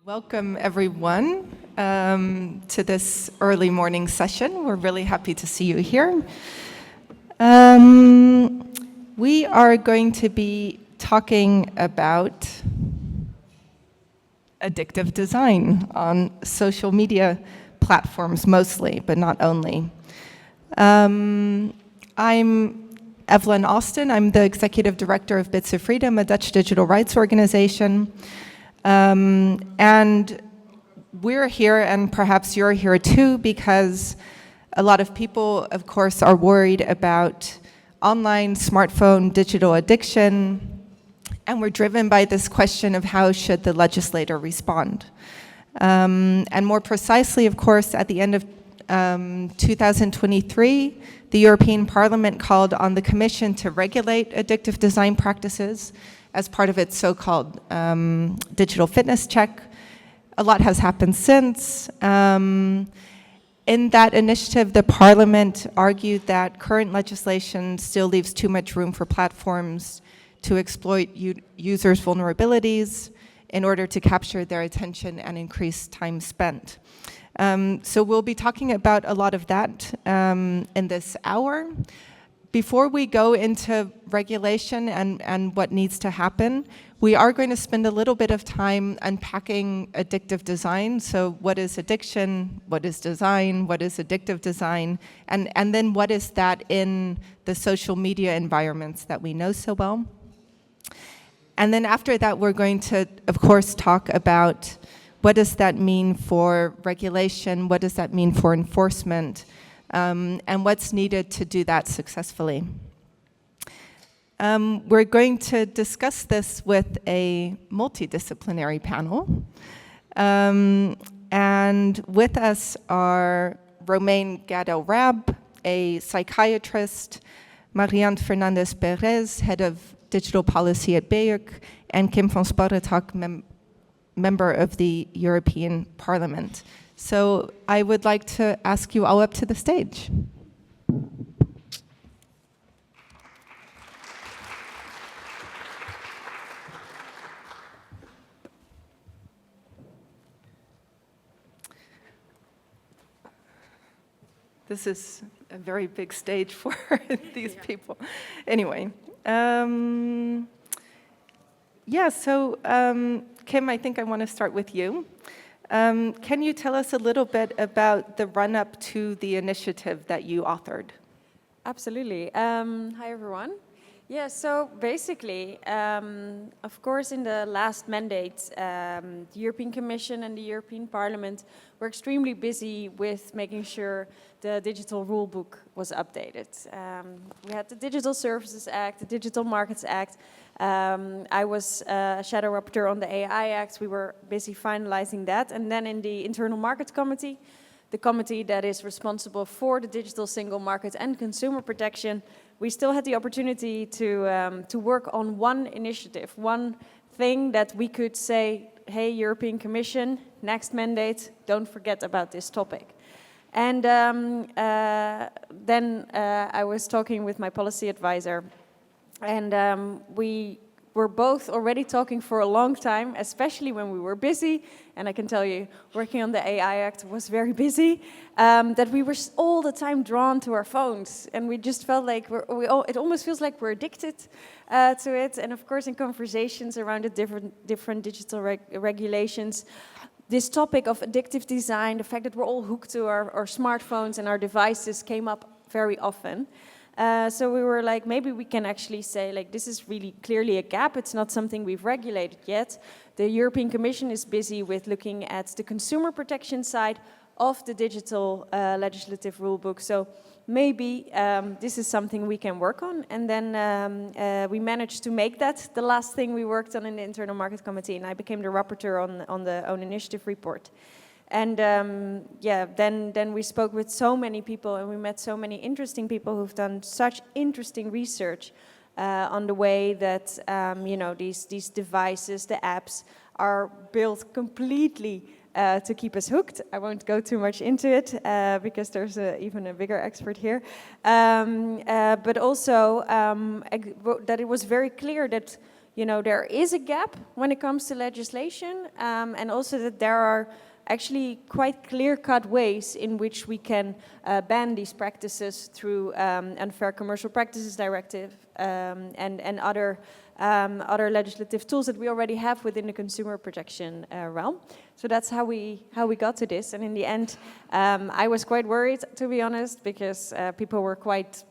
Welcome, everyone, to this early morning session. We're really happy to see you here. We are going to be talking about addictive design on social media platforms mostly, but not only. I'm Evelyn Austin. I'm the Executive Director of Bits of Freedom, a Dutch digital rights organization. And we're here, and perhaps you're here too, because a lot of people, of course, are worried about online, smartphone, digital addiction, and we're driven by this question of how should the legislator respond. And more precisely, of course, at the end of 2023, the European Parliament called on the Commission to regulate addictive design practices as part of its so-called digital fitness check. A lot has happened since. In that initiative, the Parliament argued that current legislation still leaves too much room for platforms to exploit users' vulnerabilities in order to capture their attention and increase time spent. So we'll be talking about a lot of that in this hour. Before we go into regulation and what needs to happen, we are going to spend a little bit of time unpacking addictive design. So what is addiction? What is design? What is addictive design? And then what is that in the social media environments that we know so well? And then after that, we're going to, of course, talk about what does that mean for regulation? What does that mean for enforcement? And what's needed to do that successfully. We're going to discuss this with a multidisciplinary panel. And with us are Romayne Gadel-Rab, a psychiatrist, Maryant Fernández, head of digital policy at BEUC, and Kim van Sparrentak, member of the European Parliament. So I would like to ask you all up to the stage. This is a very big stage for these people. Anyway, Kim, I think I want to start with you. Can you tell us a little bit about the run-up to the initiative that you authored? Absolutely. Hi, everyone. Yeah, so basically, of course, in the last mandate, the European Commission and the European Parliament were extremely busy with making sure the digital rule book was updated. We had the Digital Services Act, the Digital Markets Act. I was a shadow rapporteur on the AI Act. We were busy finalizing that. And then in the Internal Market Committee, the committee that is responsible for the digital single market and consumer protection, we still had the opportunity to work on one initiative, one thing that we could say, hey, European Commission, next mandate, don't forget about this topic. And then I was talking with my policy advisor, and we were both already talking for a long time, especially when we were busy, and I can tell you, working on the AI Act was very busy, that we were all the time drawn to our phones, and we just felt like it almost feels like we're addicted to it, and of course in conversations around the different digital regulations, this topic of addictive design, the fact that we're all hooked to our smartphones and our devices came up very often. So we were like, maybe we can actually say, like, this is really clearly a gap. It's not something we've regulated yet. The European Commission is busy with looking at the consumer protection side of the digital legislative rulebook. So maybe this is something we can work on. And then we managed to make that the last thing we worked on in the Internal Market Committee. And I became the rapporteur on the own initiative report. And then we spoke with so many people, and we met so many interesting people who've done such interesting research on the way that these devices, the apps, are built completely to keep us hooked. I won't go too much into it because there's even a bigger expert here. But also that it was very clear that there is a gap when it comes to legislation, and also that there are actually quite clear-cut ways in which we can ban these practices through Unfair Commercial Practices Directive and other legislative tools that we already have within the consumer protection realm. So that's how we got to this. And in the end, I was quite worried, to be honest, because people were quite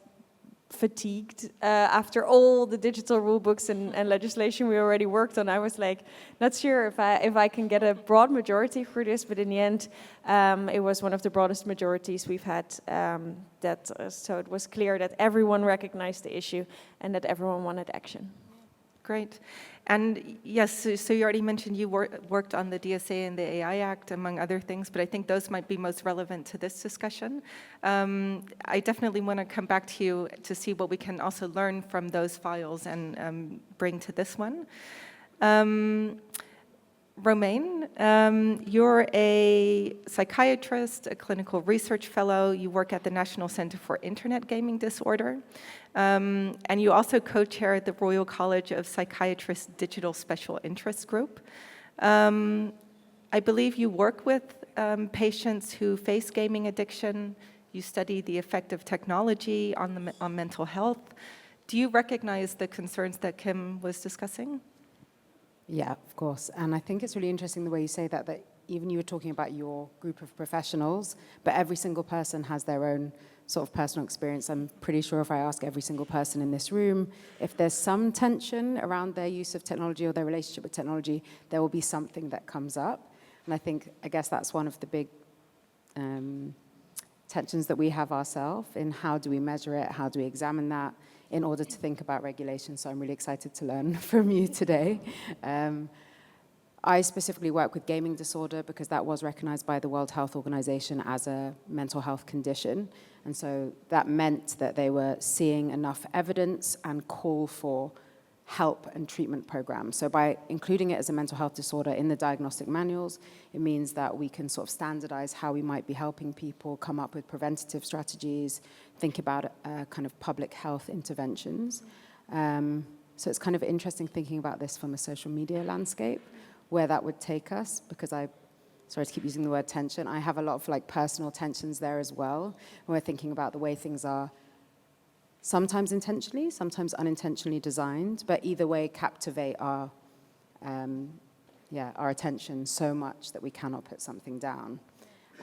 fatigued after all the digital rule books and legislation we already worked on. I was like, not sure if I can get a broad majority for this, but in the end, it was one of the broadest majorities we've had. So it was clear that everyone recognized the issue and that everyone wanted action. Great. And yes, so you already mentioned you worked on the DSA and the AI Act, among other things, but I think those might be most relevant to this discussion. I definitely want to come back to you to see what we can also learn from those files and bring to this one. Romayne, you're a psychiatrist, a clinical research fellow. You work at the National Center for Internet Gaming Disorder. And you also co-chair the Royal College of Psychiatrists Digital Special Interest Group. I believe you work with patients who face gaming addiction. You study the effect of technology on mental health. Do you recognize the concerns that Kim was discussing? Yeah, of course. And I think it's really interesting the way you say that even you were talking about your group of professionals, but every single person has their own sort of personal experience. I'm pretty sure if I ask every single person in this room, if there's some tension around their use of technology or their relationship with technology, there will be something that comes up. And I guess that's one of the big tensions that we have ourselves in how do we measure it, how do we examine that in order to think about regulation. So I'm really excited to learn from you today. I specifically work with gaming disorder because that was recognized by the World Health Organization as a mental health condition. And so that meant that they were seeing enough evidence and call for help and treatment programs. So by including it as a mental health disorder in the diagnostic manuals, it means that we can sort of standardize how we might be helping people, come up with preventative strategies, think about kind of public health interventions. So it's kind of interesting thinking about this from a social media landscape, where that would take us, because sorry to keep using the word tension, I have a lot of like personal tensions there as well, when we're thinking about the way things are sometimes intentionally, sometimes unintentionally designed, but either way captivate our attention so much that we cannot put something down.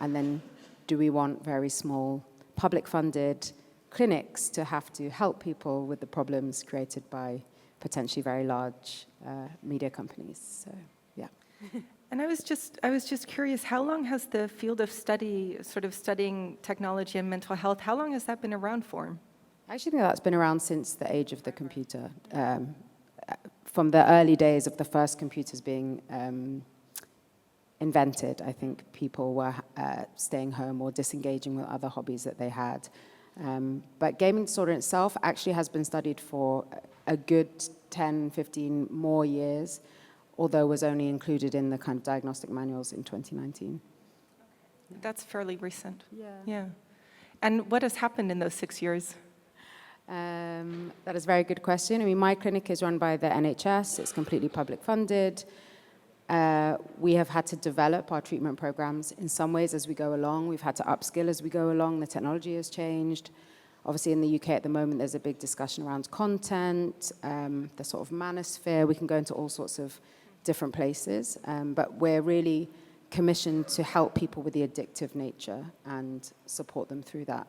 And then do we want very small public-funded clinics to have to help people with the problems created by potentially very large media companies? So, yeah. And I was just curious, how long has the field of study, sort of studying technology and mental health, how long has that been around for? I actually think that's been around since the age of the computer. From the early days of the first computers being invented, I think people were staying home or disengaging with other hobbies that they had. But gaming disorder itself actually has been studied for a good 10, 15 more years, although was only included in the kind of diagnostic manuals in 2019. That's fairly recent. Yeah. And what has happened in those 6 years? That is a very good question. I mean, my clinic is run by the NHS. It's completely public funded. We have had to develop our treatment programs in some ways as we go along. We've had to upskill as we go along. The technology has changed. Obviously, in the UK at the moment, there's a big discussion around content, the sort of manosphere. We can go into all sorts of different places, but we're really commissioned to help people with the addictive nature and support them through that.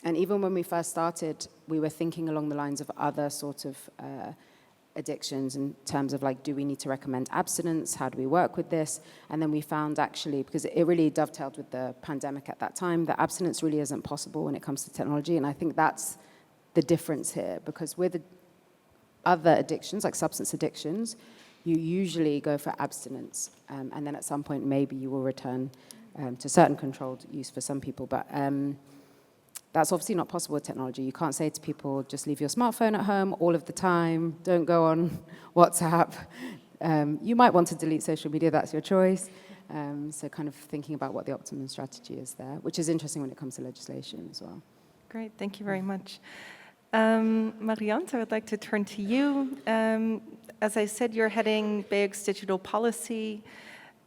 And even when we first started, we were thinking along the lines of other sort of addictions in terms of like, do we need to recommend abstinence? How do we work with this? And then we found actually, because it really dovetailed with the pandemic at that time, that abstinence really isn't possible when it comes to technology. And I think that's the difference here, because with other addictions, like substance addictions, you usually go for abstinence. And then at some point, maybe you will return to certain controlled use for some people. But that's obviously not possible with technology. You can't say to people, just leave your smartphone at home all of the time, don't go on WhatsApp. You might want to delete social media, that's your choice. So kind of thinking about what the optimum strategy is there, which is interesting when it comes to legislation as well. Great, thank you very much. Maryant, I would like to turn to you. As I said, you're heading BEIC's digital policy.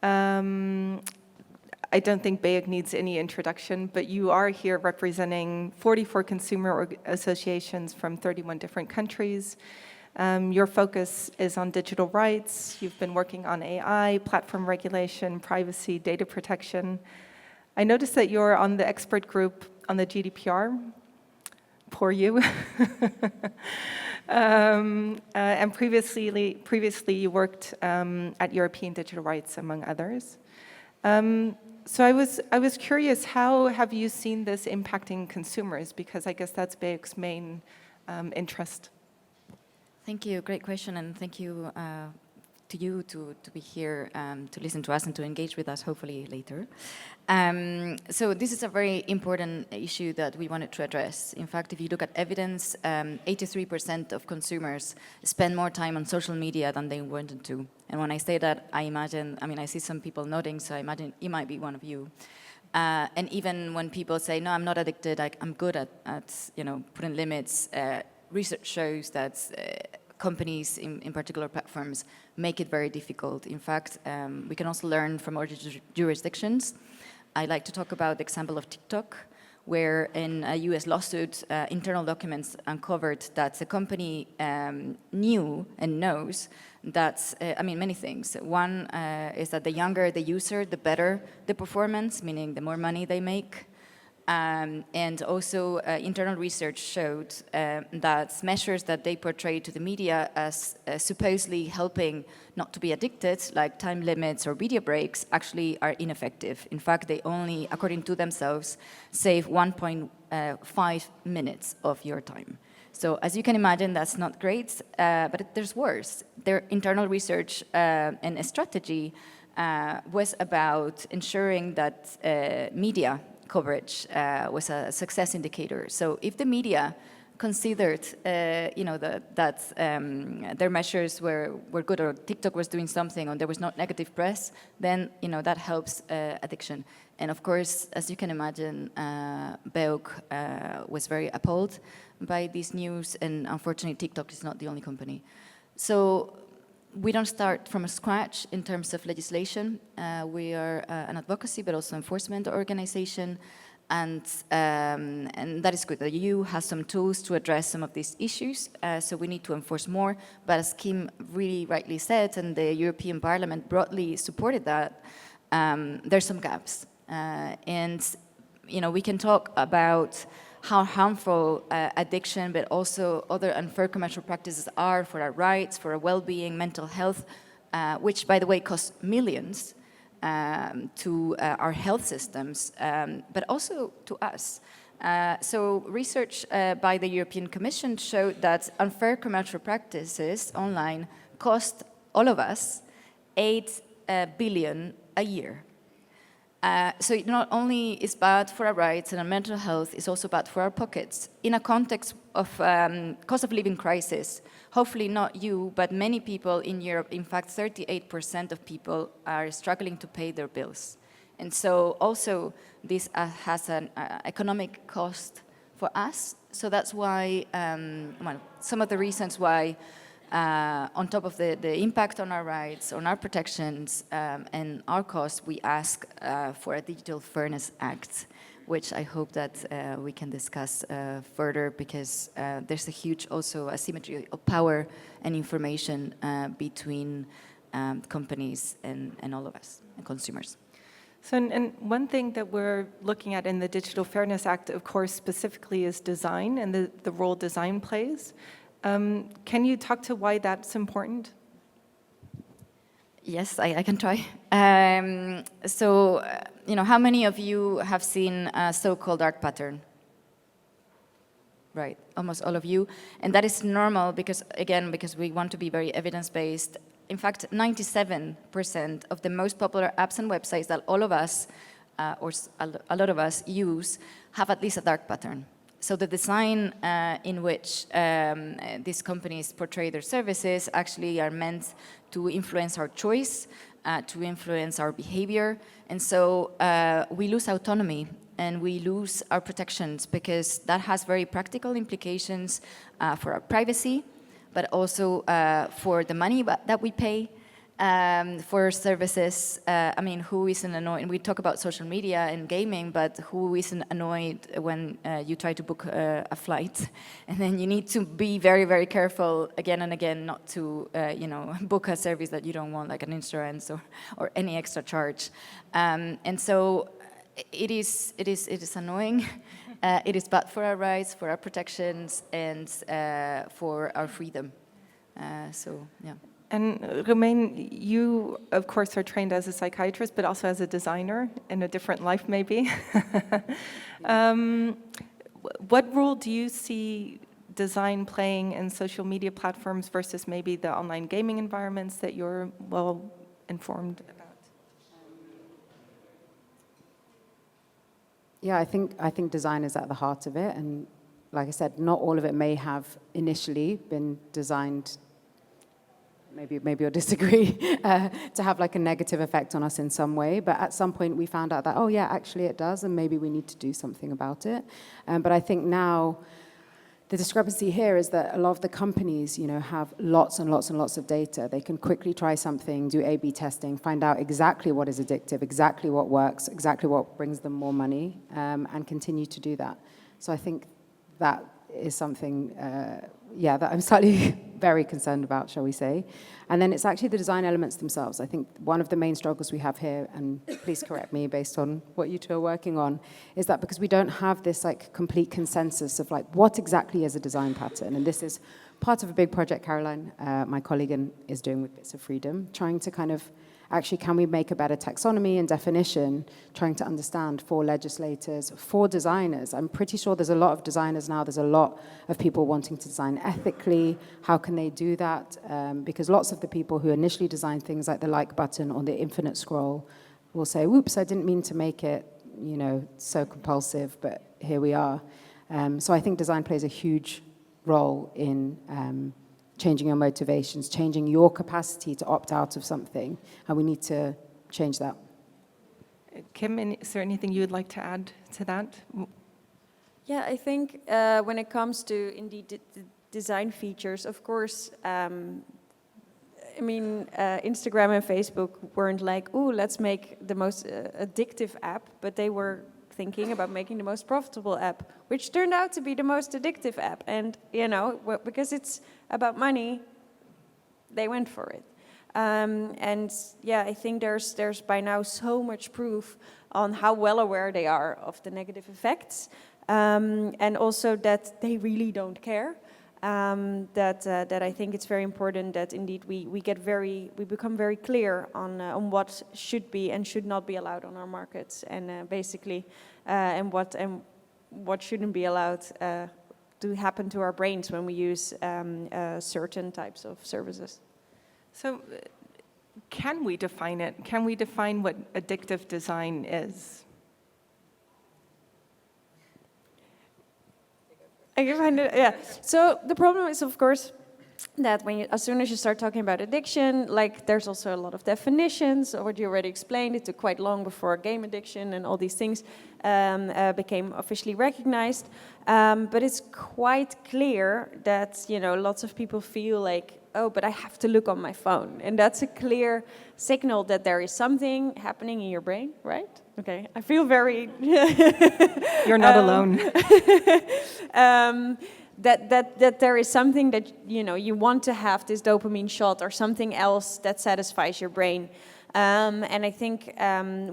I don't think BEIC needs any introduction, but you are here representing 44 consumer associations from 31 different countries. Your focus is on digital rights. You've been working on AI, platform regulation, privacy, data protection. I noticed that you're on the expert group on the GDPR. Poor you. And previously you worked at European Digital Rights, among others. So I was curious, how have you seen this impacting consumers? Because I guess that's BEIC's main interest. Thank you, great question, and thank you to you to be here to listen to us and to engage with us, hopefully later. So this is a very important issue that we wanted to address. In fact, if you look at evidence, 83% of consumers spend more time on social media than they wanted to. And when I say that, I see some people nodding, so I imagine you might be one of you. And even when people say, no, I'm not addicted, I'm good at putting limits, research shows that companies, in particular platforms, make it very difficult. In fact, we can also learn from other jurisdictions. I like to talk about the example of TikTok, where in a US lawsuit, internal documents uncovered that the company knew and knows that, many things. One is that the younger the user, the better the performance, meaning the more money they make. And also internal research showed that measures that they portray to the media as supposedly helping not to be addicted, like time limits or video breaks, actually are ineffective. In fact, they only, according to themselves, save 1.5 minutes of your time. So as you can imagine, that's not great, but there's worse. Their internal research and strategy was about ensuring that media coverage was a success indicator. So if the media considered, that their measures were good, or TikTok was doing something, or there was not negative press, then that helps addiction. And of course, as you can imagine, BEIC was very appalled by this news, and unfortunately, TikTok is not the only company. So we don't start from scratch in terms of legislation. We are an advocacy, but also enforcement organization, and that is good. The EU has some tools to address some of these issues, so we need to enforce more. But as Kim really rightly said, and the European Parliament broadly supported that, there's some gaps. And we can talk about how harmful addiction, but also other unfair commercial practices are for our rights, for our well-being, mental health, which, by the way, costs millions to our health systems, but also to us. So research by the European Commission showed that unfair commercial practices online cost all of us 8 billion a year. So it not only is bad for our rights and our mental health, it's also bad for our pockets. In a context of cost of living crisis, hopefully not you, but many people in Europe, in fact 38% of people are struggling to pay their bills. And so also this has an economic cost for us. So that's why, some of the reasons why on top of the impact on our rights, on our protections, and our costs, we ask for a Digital Fairness Act, which I hope that we can discuss further, because there's a huge also asymmetry of power and information between companies and all of us, and consumers. So, and one thing that we're looking at in the Digital Fairness Act, of course, specifically is design and the role design plays. Can you talk to why that's important? Yes, I can try. How many of you have seen a so-called dark pattern? Right, almost all of you. And that is normal because we want to be very evidence-based. In fact, 97% of the most popular apps and websites that all of us, or a lot of us use, have at least a dark pattern. So the design in which these companies portray their services actually are meant to influence our choice, to influence our behavior. And so we lose autonomy and we lose our protections, because that has very practical implications for our privacy, but also for the money that we pay for services. I mean, who isn't annoyed? We talk about social media and gaming, but who isn't annoyed when you try to book a flight, and then you need to be very, very careful again and again not to, book a service that you don't want, like an insurance or any extra charge. And so it is annoying. It is bad for our rights, for our protections, and for our freedom. So, yeah. And Romayne, you, of course, are trained as a psychiatrist, but also as a designer in a different life, maybe. What role do you see design playing in social media platforms versus maybe the online gaming environments that you're well informed about? Yeah, I think design is at the heart of it, and like I said, not all of it may have initially been designed. Maybe you'll disagree, to have like a negative effect on us in some way. But at some point we found out that, oh yeah, actually it does, and maybe we need to do something about it. But I think now the discrepancy here is that a lot of the companies, have lots and lots and lots of data. They can quickly try something, do A/B testing, find out exactly what is addictive, exactly what works, exactly what brings them more money, and continue to do that. So I think that is something, that I'm slightly very concerned about, shall we say. And then it's actually the design elements themselves. I think one of the main struggles we have here, and please correct me based on what you two are working on, is that because we don't have this like complete consensus of like what exactly is a design pattern. And this is part of a big project Caroline, my colleague, is doing with Bits of Freedom, trying to kind of actually, can we make a better taxonomy and definition, trying to understand for legislators, for designers. I'm pretty sure there's a lot of designers now, there's a lot of people wanting to design ethically. How can they do that? Because lots of the people who initially designed things like the like button or the infinite scroll will say, whoops, I didn't mean to make it, so compulsive, but here we are. So I think design plays a huge role in changing your motivations, changing your capacity to opt out of something, and we need to change that. Kim, is there anything you would like to add to that? Yeah, I think when it comes to indeed the design features, of course, Instagram and Facebook weren't like, ooh, let's make the most addictive app, but they were thinking about making the most profitable app, which turned out to be the most addictive app. And, because it's about money, they went for it. I think there's by now so much proof on how well aware they are of the negative effects, and also that they really don't care. That I think it's very important that indeed we become very clear on what should be and should not be allowed on our markets, and and what shouldn't be allowed to happen to our brains when we use certain types of services. So, can we define it? Can we define what addictive design is? I can find it, yeah. So the problem is, of course, that as soon as you start talking about addiction, like there's also a lot of definitions, or what you already explained. It took quite long before game addiction and all these things became officially recognized. But it's quite clear that, lots of people feel like, oh, but I have to look on my phone. And that's a clear signal that there is something happening in your brain, right? Okay, I feel very... You're not alone. That there is something that, you want to have this dopamine shot or something else that satisfies your brain. And I think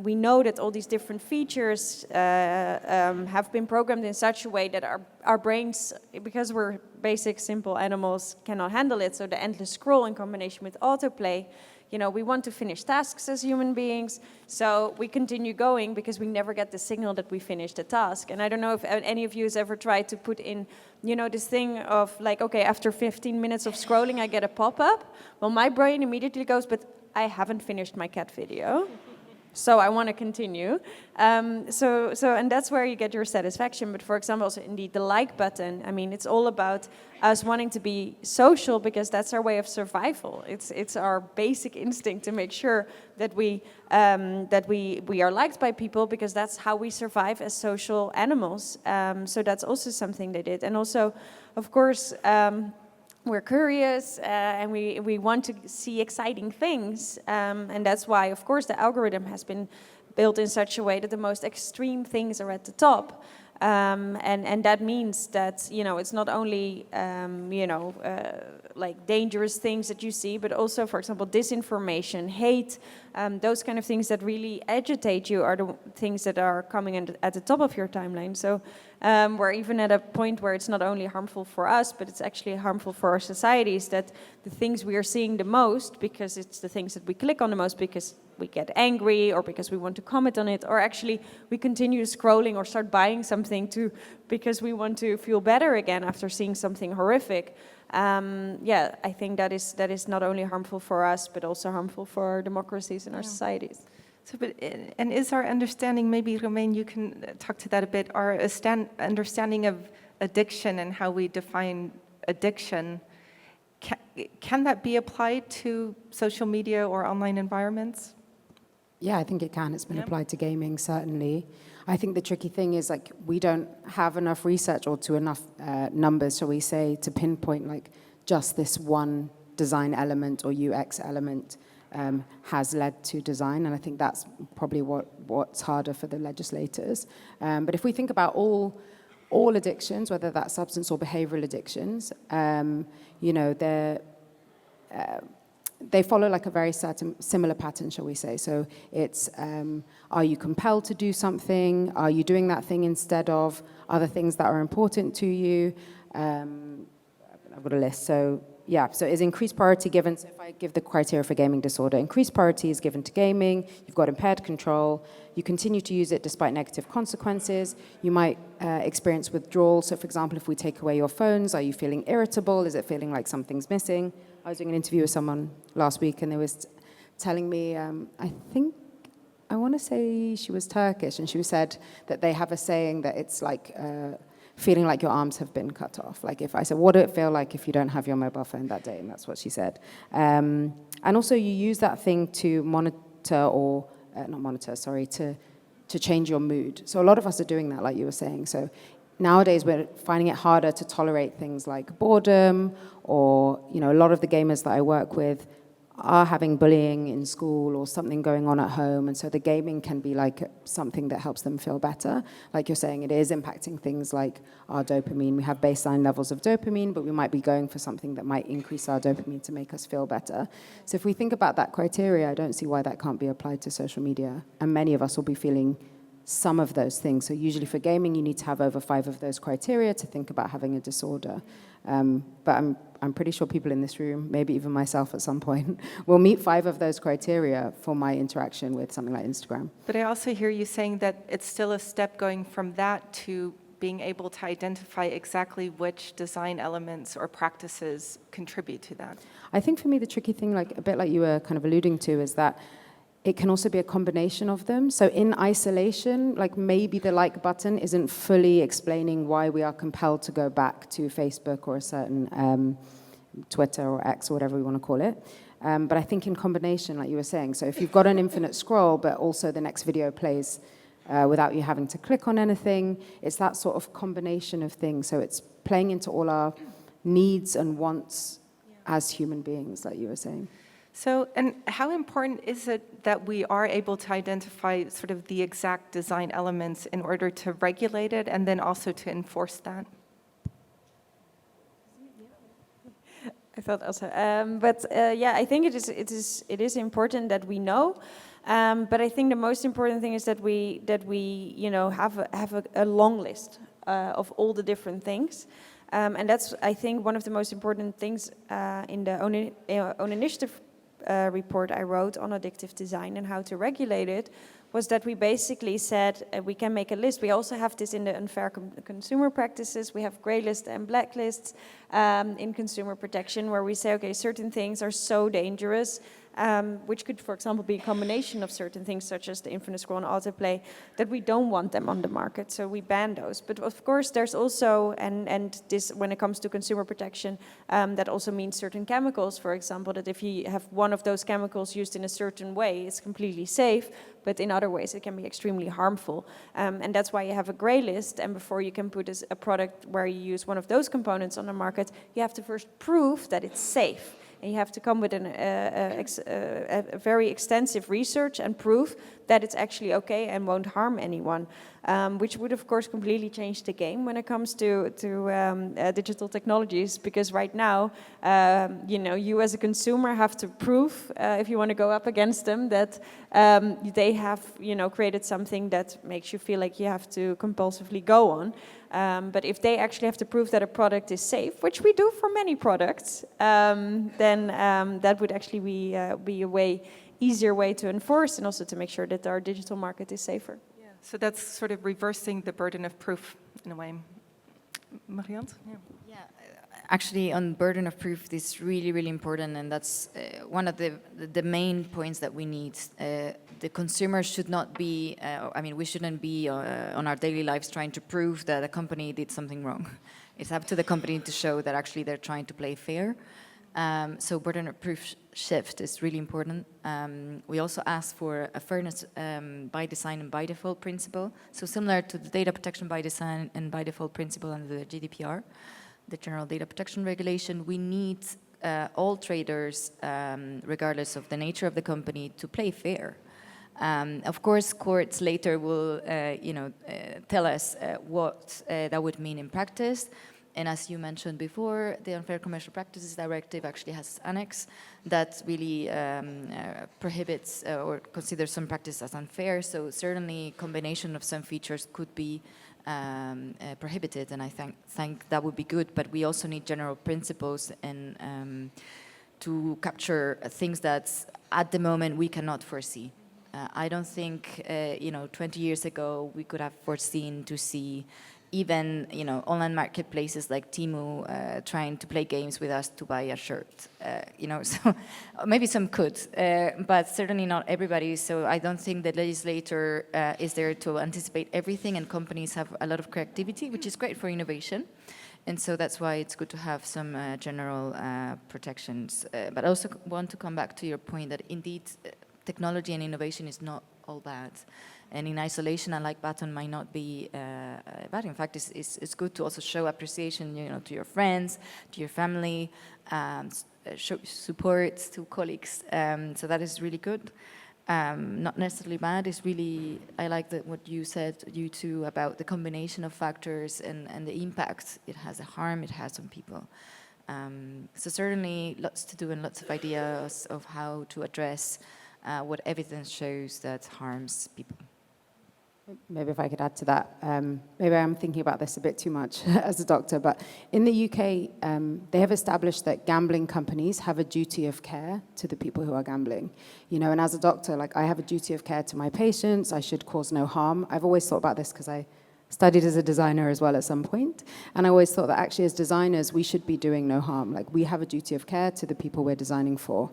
we know that all these different features have been programmed in such a way that our brains, because we're basic, simple animals, cannot handle it. So the endless scroll in combination with autoplay, we want to finish tasks as human beings, so we continue going because we never get the signal that we finished the task. And I don't know if any of you has ever tried to put in, this thing of like, okay, after 15 minutes of scrolling, I get a pop-up. Well, my brain immediately goes, but I haven't finished my cat video. So I want to continue. And that's where you get your satisfaction. But for example, also indeed the like button. I mean, it's all about us wanting to be social because that's our way of survival. It's our basic instinct to make sure that we are liked by people because that's how we survive as social animals. So that's also something they did. And also, of course, we're curious and we want to see exciting things. And that's why, of course, the algorithm has been built in such a way that the most extreme things are at the top. And that means that, you know, it's not only, like dangerous things that you see, but also, for example, disinformation, hate, those kind of things that really agitate you are the things that are coming at the top of your timeline. So we're even at a point where it's not only harmful for us, but it's actually harmful for our societies, that the things we are seeing the most, because it's the things that we click on the most because we get angry or because we want to comment on it, or actually we continue scrolling or start buying something because we want to feel better again after seeing something horrific. I think that is not only harmful for us, but also harmful for our democracies and our societies. So, and is our understanding, maybe Romayne, you can talk to that a bit, our understanding of addiction and how we define addiction, can that be applied to social media or online environments? Yeah, I think it can. It's been applied to gaming, certainly. I think the tricky thing is, like, we don't have enough research or to enough numbers, shall we say, to pinpoint like just this one design element or UX element has led to design. And I think that's probably what's harder for the legislators. But if we think about all addictions, whether that's substance or behavioral addictions, you know, they follow like a very similar pattern, shall we say. So it's, are you compelled to do something? Are you doing that thing instead of other things that are important to you? I've got a list. So yeah, so is increased priority given? So if I give the criteria for gaming disorder, increased priority is given to gaming, you've got impaired control, you continue to use it despite negative consequences, you might experience withdrawal. So for example, if we take away your phones, are you feeling irritable? Is it feeling like something's missing? I was doing an interview with someone last week and they was telling me, I want to say she was Turkish, and she said that they have a saying that it's like feeling like your arms have been cut off. Like if I said, what do it feel like if you don't have your mobile phone that day? And that's what she said. And also you use that thing to monitor or, not monitor, sorry, to change your mood. So a lot of us are doing that, like you were saying. So nowadays, we're finding it harder to tolerate things like boredom, or, you know, a lot of the gamers that I work with are having bullying in school or something going on at home, and so the gaming can be like something that helps them feel better. Like you're saying, it is impacting things like our dopamine. We have baseline levels of dopamine, but we might be going for something that might increase our dopamine to make us feel better. So if we think about that criteria, I don't see why that can't be applied to social media, and many of us will be feeling some of those things. So usually for gaming, you need to have over 5 of those criteria to think about having a disorder. But I'm pretty sure people in this room, maybe even myself at some point, will meet 5 of those criteria for my interaction with something like Instagram. But I also hear you saying that it's still a step going from that to being able to identify exactly which design elements or practices contribute to that. I think for me, the tricky thing, like a bit like you were kind of alluding to, is that it can also be a combination of them. So in isolation, like maybe the like button isn't fully explaining why we are compelled to go back to Facebook or a certain Twitter or X or whatever we want to call it. But I think in combination, like you were saying, so if you've got an infinite scroll, but also the next video plays without you having to click on anything, it's that sort of combination of things. So it's playing into all our needs and wants as human beings, like you were saying. So, and how important is it that we are able to identify sort of the exact design elements in order to regulate it and then also to enforce that? I thought also, I think it is important that we know. But I think the most important thing is that we have a long list of all the different things. And that's, I think, one of the most important things in the own initiative report I wrote on addictive design and how to regulate it, was that we basically said we can make a list. We also have this in the unfair consumer practices. We have grey lists and black lists in consumer protection, where we say, okay, certain things are so dangerous which could, for example, be a combination of certain things such as the infinite scroll and autoplay, that we don't want them on the market, so we ban those. But of course, there's also, and this, when it comes to consumer protection, that also means certain chemicals, for example, that if you have one of those chemicals used in a certain way, it's completely safe, but in other ways it can be extremely harmful. And that's why you have a gray list, and before you can put a product where you use one of those components on the market, you have to first prove that it's safe. And you have to come with a very extensive research and proof that it's actually okay and won't harm anyone, which would of course completely change the game when it comes to digital technologies, because right now, you as a consumer have to prove, if you want to go up against them, that they have, created something that makes you feel like you have to compulsively go on. But if they actually have to prove that a product is safe, which we do for many products, then that would actually be a easier way to enforce and also to make sure that our digital market is safer. Yeah. So that's sort of reversing the burden of proof in a way. Maryant? Yeah, actually on burden of proof, this is really, really important, and that's one of the main points that we need. The consumer should not be, we shouldn't be on our daily lives trying to prove that a company did something wrong. It's up to the company to show that actually they're trying to play fair. So burden of proof shift is really important. We also ask for a fairness by design and by default principle. So similar to the data protection by design and by default principle under the GDPR, the General Data Protection Regulation, we need all traders, regardless of the nature of the company, to play fair. Of course, courts later will, tell us what that would mean in practice. And as you mentioned before, the Unfair Commercial Practices Directive actually has an annex that really prohibits or considers some practice as unfair. So certainly, combination of some features could be prohibited, and I think that would be good. But we also need general principles and to capture things that at the moment we cannot foresee. I don't think 20 years ago we could have foreseen to see even online marketplaces like Temu trying to play games with us to buy a shirt. So maybe some could, but certainly not everybody. So I don't think the legislator is there to anticipate everything, and companies have a lot of creativity, which is great for innovation. And so that's why it's good to have some general protections. But I also want to come back to your point that indeed technology and innovation is not all bad. And in isolation, a like button might not be bad. In fact, it's good to also show appreciation, to your friends, to your family, show support to colleagues. So that is really good. Not necessarily bad. It's really, I like what you said, you two, about the combination of factors and the impact it has, the harm it has on people. So certainly lots to do and lots of ideas of how to address what evidence shows that harms people. Maybe if I could add to that, maybe I'm thinking about this a bit too much as a doctor, but in the UK, they have established that gambling companies have a duty of care to the people who are gambling. And as a doctor, I have a duty of care to my patients. I should cause no harm. I've always thought about this because I studied as a designer as well at some point, and I always thought that actually as designers, we should be doing no harm. We have a duty of care to the people we're designing for.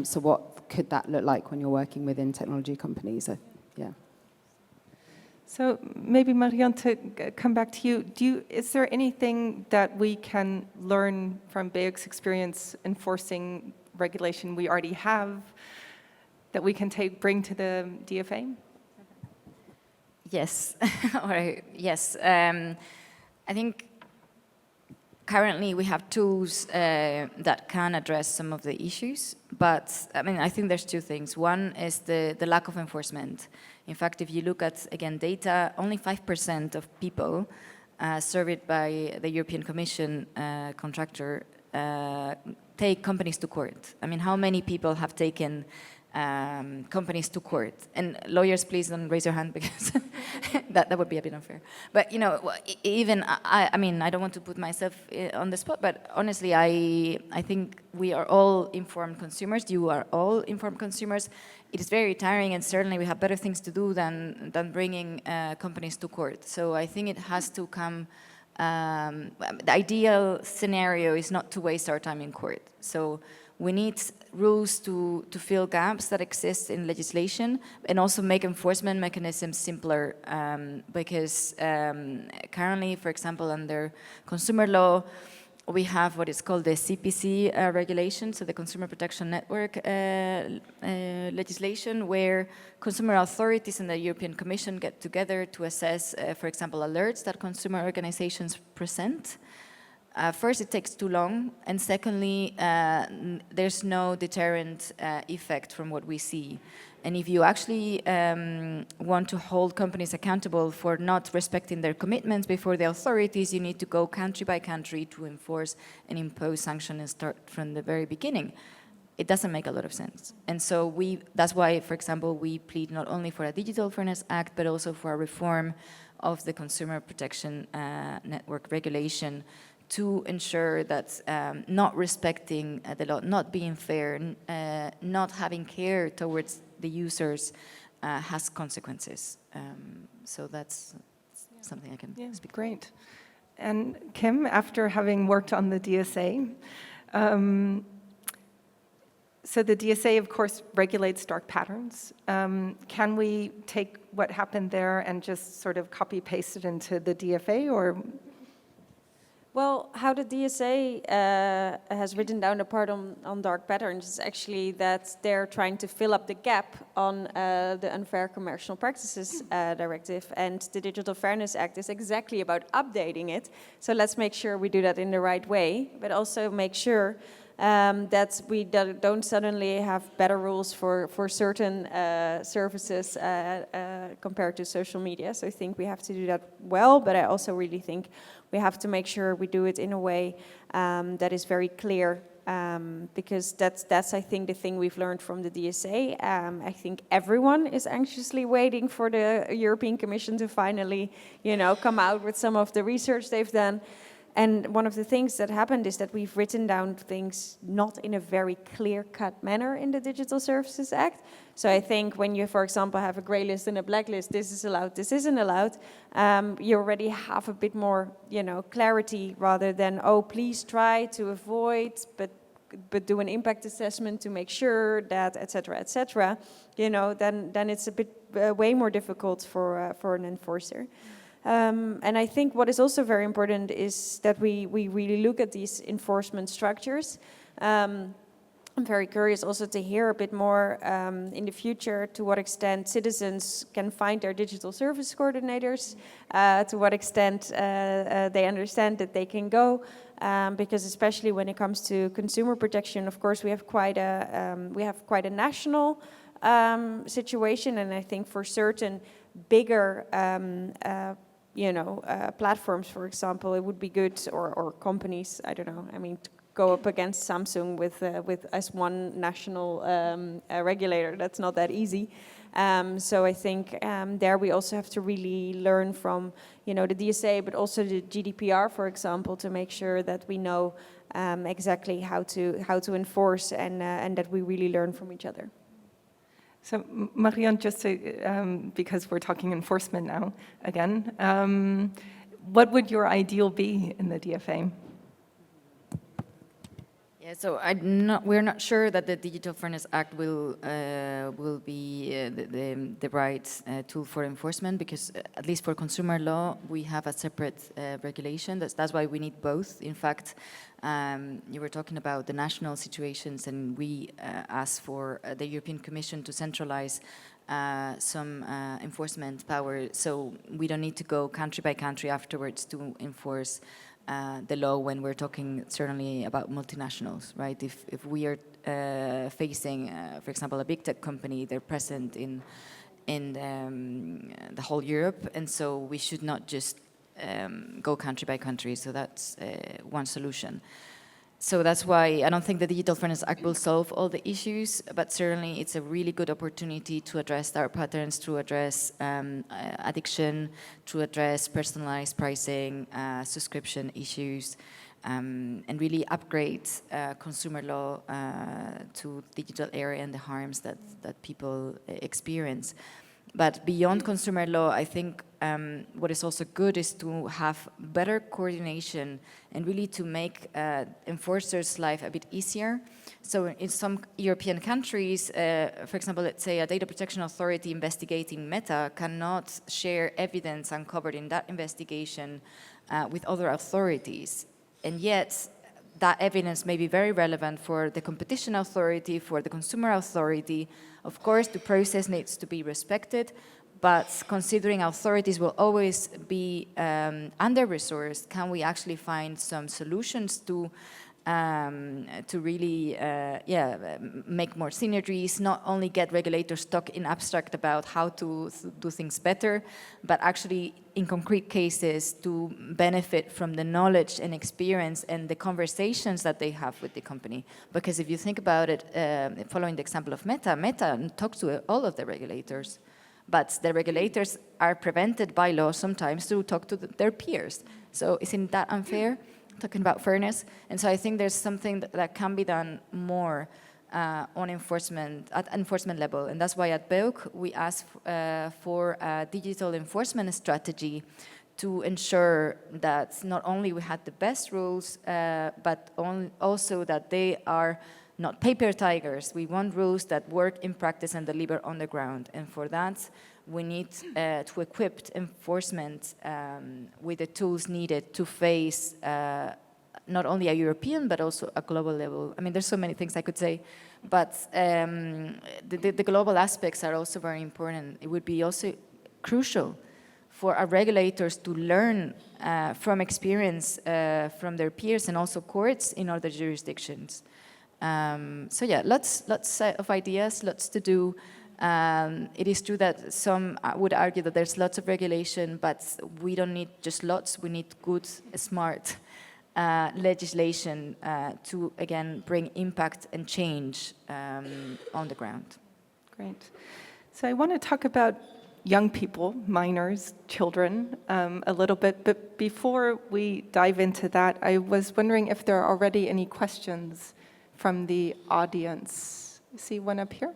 So what could that look like when you're working within technology companies? Yeah. So maybe, Maryant, to come back to you, is there anything that we can learn from BEUC's experience enforcing regulation we already have that we can bring to the DFA? Yes. Yes. I think currently we have tools that can address some of the issues, but I think there's two things. One is the lack of enforcement. In fact, if you look at, again, data, only 5% of people surveyed by the European Commission contractor take companies to court. How many people have taken companies to court? And lawyers, please don't raise your hand, because that would be a bit unfair. But even I don't want to put myself on the spot, but honestly, I think we are all informed consumers. You are all informed consumers. It is very tiring, and certainly we have better things to do than bringing companies to court. So I think it has to come. The ideal scenario is not to waste our time in court. So we need rules to fill gaps that exist in legislation and also make enforcement mechanisms simpler because currently, for example, under consumer law, we have what is called the CPC regulation, so the Consumer Protection Network legislation, where consumer authorities and the European Commission get together to assess, for example, alerts that consumer organizations present. First, it takes too long, and secondly, there's no deterrent effect from what we see. And if you actually want to hold companies accountable for not respecting their commitments before the authorities, you need to go country by country to enforce and impose sanctions and start from the very beginning. It doesn't make a lot of sense. And so that's why, for example, we plead not only for a Digital Fairness Act, but also for a reform of the Consumer Protection Network regulation to ensure that not respecting the law, not being fair, not having care towards the users has consequences. So that's something I can speak. Great. And Kim, after having worked on the DSA, so the DSA, of course, regulates dark patterns. Can we take what happened there and just sort of copy-paste it into the DFA, or? Well, how the DSA has written down the part on dark patterns is actually that they're trying to fill up the gap on the Unfair Commercial Practices Directive, and the Digital Fairness Act is exactly about updating it. So let's make sure we do that in the right way, but also make sure that we don't suddenly have better rules for certain services compared to social media. So I think we have to do that well, but I also really think we have to make sure we do it in a way that is very clear, because that's I think the thing we've learned from the DSA. I think everyone is anxiously waiting for the European Commission to finally, come out with some of the research they've done. And one of the things that happened is that we've written down things not in a very clear-cut manner in the Digital Services Act. So I think when you, for example, have a grey list and a black list, this is allowed, this isn't allowed, you already have a bit more, clarity rather than, oh, please try to avoid, but do an impact assessment to make sure that, et cetera, then it's a bit way more difficult for an enforcer. And I think what is also very important is that we really look at these enforcement structures. I'm very curious also to hear a bit more in the future to what extent citizens can find their digital service coordinators, to what extent they understand that they can go, because especially when it comes to consumer protection, of course, we have quite a national situation, and I think for certain bigger platforms, for example, it would be good, or companies, I don't know, to go up against Samsung with as one national regulator. That's not that easy. So I think there we also have to really learn from, the DSA, but also the GDPR, for example, to make sure that we know exactly how to enforce and that we really learn from each other. So, Maryant, just to, because we're talking enforcement now again, what would your ideal be in the DFA? Yeah, so we're not sure that the Digital Fairness Act will be the right tool for enforcement, because at least for consumer law, we have a separate regulation. That's why we need both. In fact, you were talking about the national situations, and we asked for the European Commission to centralize some enforcement power, so we don't need to go country by country afterwards to enforce the law when we're talking certainly about multinationals, right? If we are facing, for example, a big tech company, they're present in the whole Europe, and so we should not just go country by country. So that's one solution. So that's why I don't think the Digital Fairness Act will solve all the issues, but certainly it's a really good opportunity to address dark patterns, to address addiction, to address personalized pricing, subscription issues, and really upgrade consumer law to digital area and the harms that people experience. But beyond consumer law, I think what is also good is to have better coordination and really to make enforcers' life a bit easier. So in some European countries, for example, let's say a data protection authority investigating Meta cannot share evidence uncovered in that investigation with other authorities. And yet, that evidence may be very relevant for the competition authority, for the consumer authority. Of course, the process needs to be respected, but considering authorities will always be under-resourced, can we actually find some solutions to really make more synergies, not only get regulators stuck in abstract about how to do things better, but actually in concrete cases to benefit from the knowledge and experience and the conversations that they have with the company. Because if you think about it, following the example of Meta talks to all of the regulators, but the regulators are prevented by law sometimes to talk to their peers. So isn't that unfair? Talking about fairness. And so I think there's something that can be done more on enforcement, at enforcement level. And that's why at BEUC we asked for a digital enforcement strategy to ensure that not only we had the best rules, but also that they are not paper tigers. We want rules that work in practice and deliver on the ground. And for that, we need to equip enforcement with the tools needed to face not only a European, but also a global level. I mean, there's so many things I could say, but the global aspects are also very important. It would be also crucial for our regulators to learn from experience from their peers and also courts in other jurisdictions. So yeah, lots of ideas, lots to do. It is true that some would argue that there's lots of regulation, but we don't need just lots, we need good, smart legislation to, again, bring impact and change on the ground. Great. So I want to talk about young people, minors, children, a little bit, but before we dive into that, I was wondering if there are already any questions from the audience. You see one up here?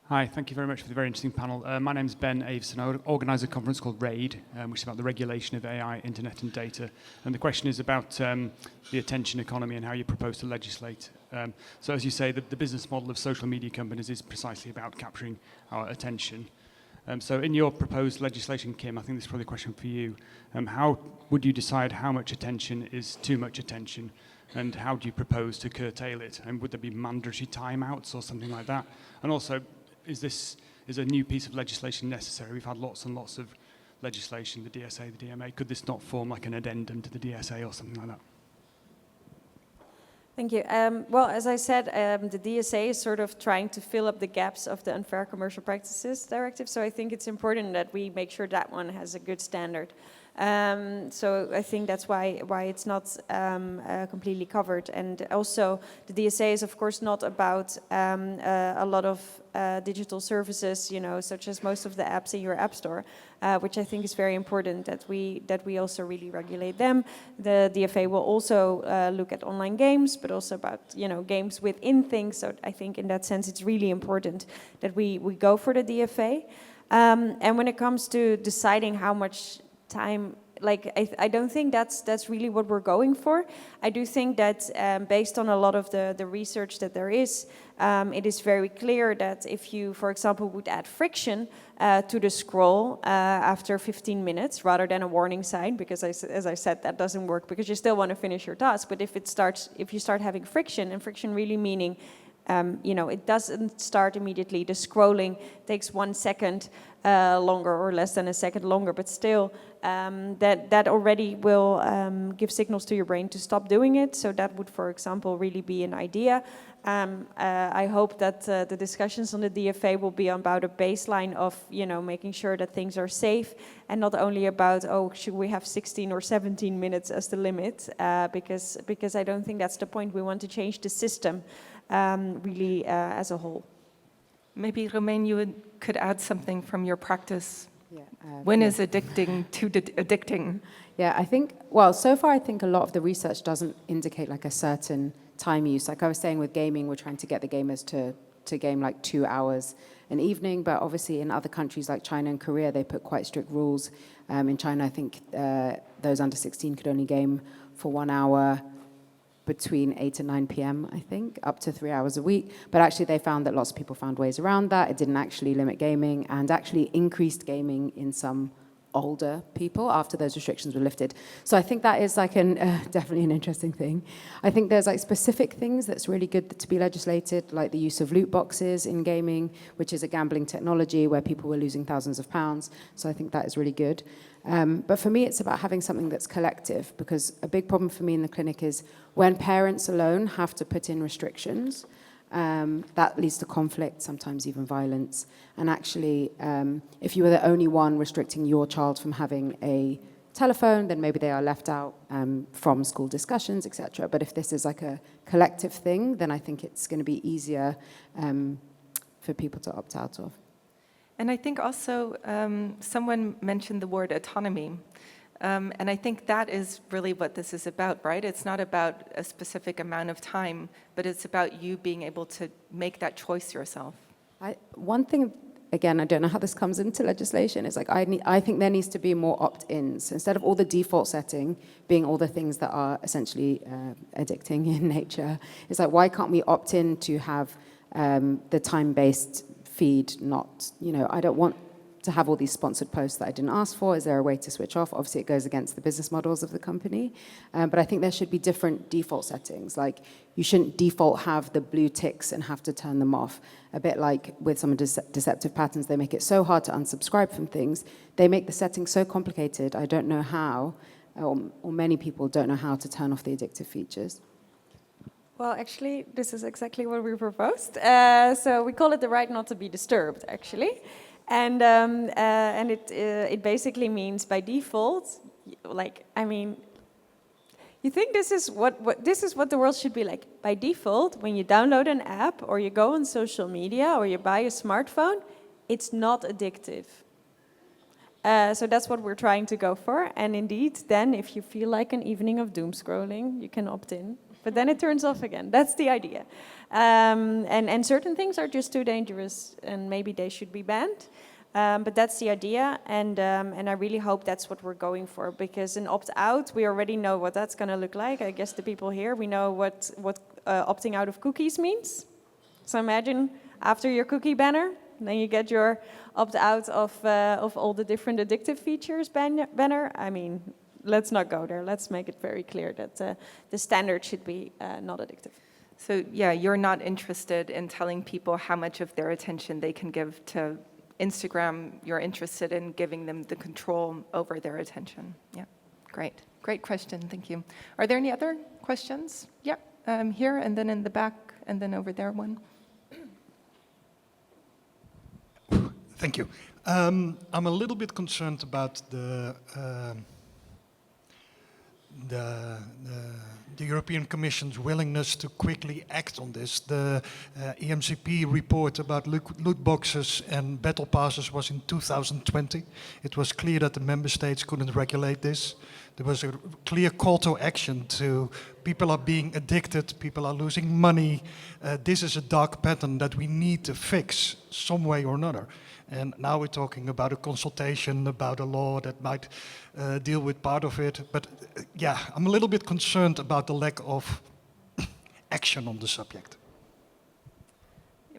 Hi, thank you very much for the very interesting panel. My name is Ben Aveson. I organise a conference called RAID, which is about the regulation of AI, internet and data. And the question is about the attention economy and how you propose to legislate. So as you say, the business model of social media companies is precisely about capturing our attention. So in your proposed legislation, Kim, I think this is probably a question for you. How would you decide how much attention is too much attention? And how do you propose to curtail it? And would there be mandatory timeouts or something like that? And also, is a new piece of legislation necessary? We've had lots and lots of legislation, the DSA, the DMA. Could this not form like an addendum to the DSA or something like that? Thank you. Well, as I said, the DSA is sort of trying to fill up the gaps of the Unfair Commercial Practices Directive, so I think it's important that we make sure that one has a good standard. So I think that's why it's not completely covered. And also, the DSA is of course not about a lot of digital services, you know, such as most of the apps in your app store, which I think is very important that we also really regulate them. The DFA will also look at online games, but also about, you know, games within things. So I think in that sense, it's really important that we go for the DFA. And when it comes to deciding how much time, like I don't think that's really what we're going for. I do think that based on a lot of the research that there is, it is very clear that if you, for example, would add friction to the scroll after 15 minutes rather than a warning sign, because as I said, that doesn't work because you still want to finish your task. But if you start having friction, and friction really meaning you know, it doesn't start immediately. The scrolling takes 1 second longer or less than a second longer, but still that already will give signals to your brain to stop doing it. So that would, for example, really be an idea. I hope that the discussions on the DFA will be about a baseline of, you know, making sure that things are safe and not only about, oh, should we have 16 or 17 minutes as the limit, because I don't think that's the point. We want to change the system really as a whole. Maybe, Romayne, you could add something from your practice. Yeah, When is addicting too addicting? Yeah, I think, well, so far I think a lot of the research doesn't indicate like a certain time use. Like I was saying with gaming, we're trying to get the gamers to to game like 2 hours an evening, but obviously in other countries like China and Korea, they put quite strict rules. In China, I think those under 16 could only game for 1 hour between 8 and 9 p.m., I think, up to 3 hours a week. But actually they found that lots of people found ways around that. It didn't actually limit gaming and actually increased gaming in some older people after those restrictions were lifted. So I think that is like definitely an interesting thing. I think there's like specific things that's really good to be legislated, like the use of loot boxes in gaming, which is a gambling technology where people were losing thousands of pounds. So I think that is really good. But for me, it's about having something that's collective, because a big problem for me in the clinic is when parents alone have to put in restrictions, that leads to conflict, sometimes even violence. And actually, if you were the only one restricting your child from having a telephone, then maybe they are left out from school discussions, etc. But if this is like a collective thing, then I think it's going to be easier for people to opt out of. And I think also someone mentioned the word autonomy. And I think that is really what this is about, right? It's not about a specific amount of time, but it's about you being able to make that choice yourself. One thing, again, I don't know how this comes into legislation, is like I think there needs to be more opt-ins. Instead of all the default setting being all the things that are essentially addicting in nature, it's like, why can't we opt in to have the time-based feed? Not, I don't want to have all these sponsored posts that I didn't ask for. Is there a way to switch off? Obviously, it goes against the business models of the company. But I think there should be different default settings. Like, you shouldn't default have the blue ticks and have to turn them off. A bit like with some deceptive patterns, they make it so hard to unsubscribe from things. They make the settings so complicated, I don't know how, or many people don't know how to turn off the addictive features. Well, actually, this is exactly what we proposed. So we call it the right not to be disturbed, actually. And it basically means by default, like, I mean, you think this is what the world should be like. By default, when you download an app or you go on social media or you buy a smartphone, it's not addictive. So that's what we're trying to go for. And indeed, then if you feel like an evening of doom scrolling, you can opt in. But then it turns off again. That's the idea. And certain things are just too dangerous, and maybe they should be banned. But that's the idea, and I really hope that's what we're going for, because an opt-out, we already know what that's going to look like. I guess the people here, we know what opting out of cookies means. So imagine after your cookie banner, then you get your opt-out of all the different addictive features banner. I mean, let's not go there. Let's make it very clear that the standard should be not addictive. So yeah, you're not interested in telling people how much of their attention they can give to Instagram. You're interested in giving them the control over their attention. Yeah, great. Great question, thank you. Are there any other questions? Yeah, here and then in the back and then over there one. Thank you. I'm a little bit concerned about the European Commission's willingness to quickly act on this. The EMCP report about loot boxes and battle passes was in 2020. It was clear that the member states couldn't regulate this. There was a clear call to action to people are being addicted, people are losing money. This is a dark pattern that we need to fix some way or another. And now we're talking about a consultation, about a law that might deal with part of it. But yeah, I'm a little bit concerned about the lack of action on the subject.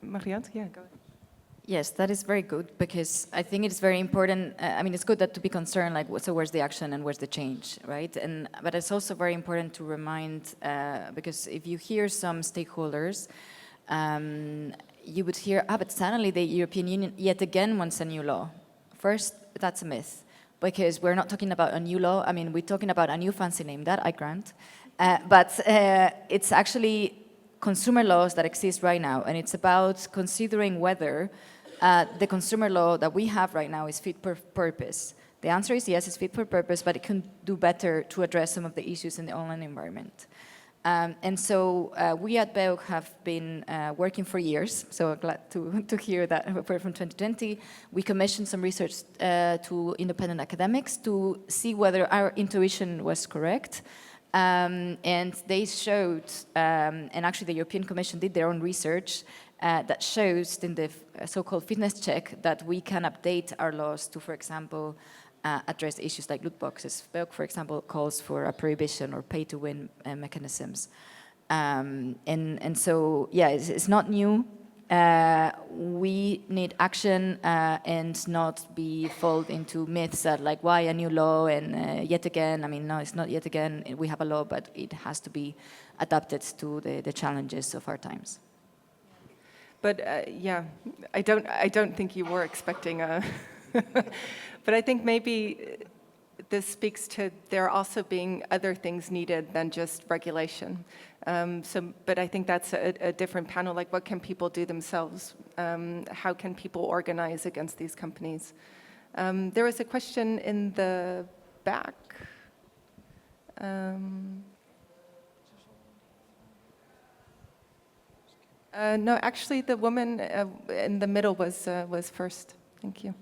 Maryant, yeah, go ahead. Yes, that is very good, because I think it's very important. I mean, it's good that to be concerned, like, so where's the action and where's the change, right? But it's also very important to remind, because if you hear some stakeholders, you would hear, but suddenly the European Union yet again wants a new law. First, that's a myth, because we're not talking about a new law. I mean, we're talking about a new fancy name, that I grant. But it's actually consumer laws that exist right now, and it's about considering whether the consumer law that we have right now is fit for purpose. The answer is yes, it's fit for purpose, but it can do better to address some of the issues in the online environment. And so we at BEUC have been working for years, so I'm glad to hear that from 2020. We commissioned some research to independent academics to see whether our intuition was correct. And they showed, and actually the European Commission did their own research, that shows in the so-called fitness check that we can update our laws to, for example, address issues like loot boxes. Belk, for example, calls for a prohibition or pay-to-win mechanisms. And so, yeah, it's not new. We need action and not be fall into myths that like, why a new law and yet again, I mean, no, it's not yet again, we have a law, but it has to be adapted to the challenges of our times. But yeah, I don't think you were expecting a, but I think maybe this speaks to there also being other things needed than just regulation. But I think that's a different panel, like what can people do themselves? How can people organize against these companies? There was a question in the back. No, actually the woman in the middle was first. Thank you.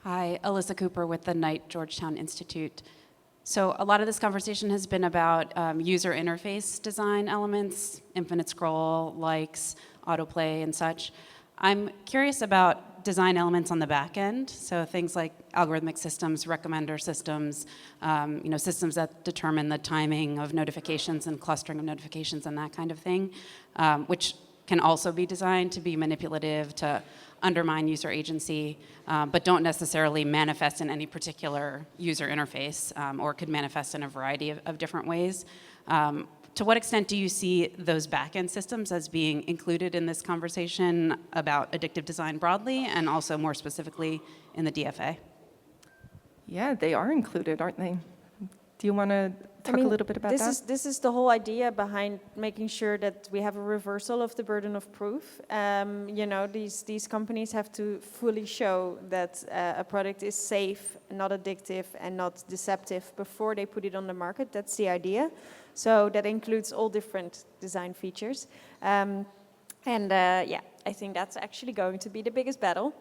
Hi, Alyssa Cooper with the Knight Georgetown Institute. So a lot of this conversation has been about user interface design elements, infinite scroll, likes, autoplay, and such. I'm curious about design elements on the back end, so things like algorithmic systems, recommender systems, systems that determine the timing of notifications and clustering of notifications and that kind of thing, which can also be designed to be manipulative, to undermine user agency, but don't necessarily manifest in any particular user interface, or could manifest in a variety of different ways. To what extent do you see those back-end systems as being included in this conversation about addictive design broadly, and also more specifically in the DFA? Yeah, they are included, aren't they? Do you want to talk a little bit about that? This is the whole idea behind making sure that we have a reversal of the burden of proof. These companies have to fully show that a product is safe, not addictive, and not deceptive before they put it on the market. That's the idea. So that includes all different design features. I think that's actually going to be the biggest battle,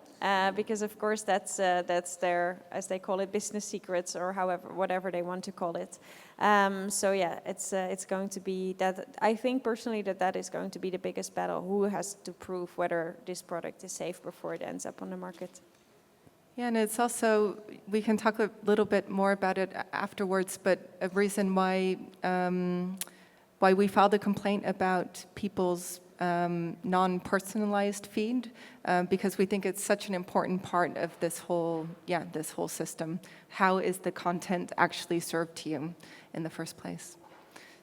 because of course that's their, as they call it, business secrets, or whatever they want to call it. It's going to be that. I think personally that is going to be the biggest battle. Who has to prove whether this product is safe before it ends up on the market? Yeah, and it's also, we can talk a little bit more about it afterwards, but a reason why we filed a complaint about people's non-personalized feed, because we think it's such an important part of this whole system. How is the content actually served to you in the first place?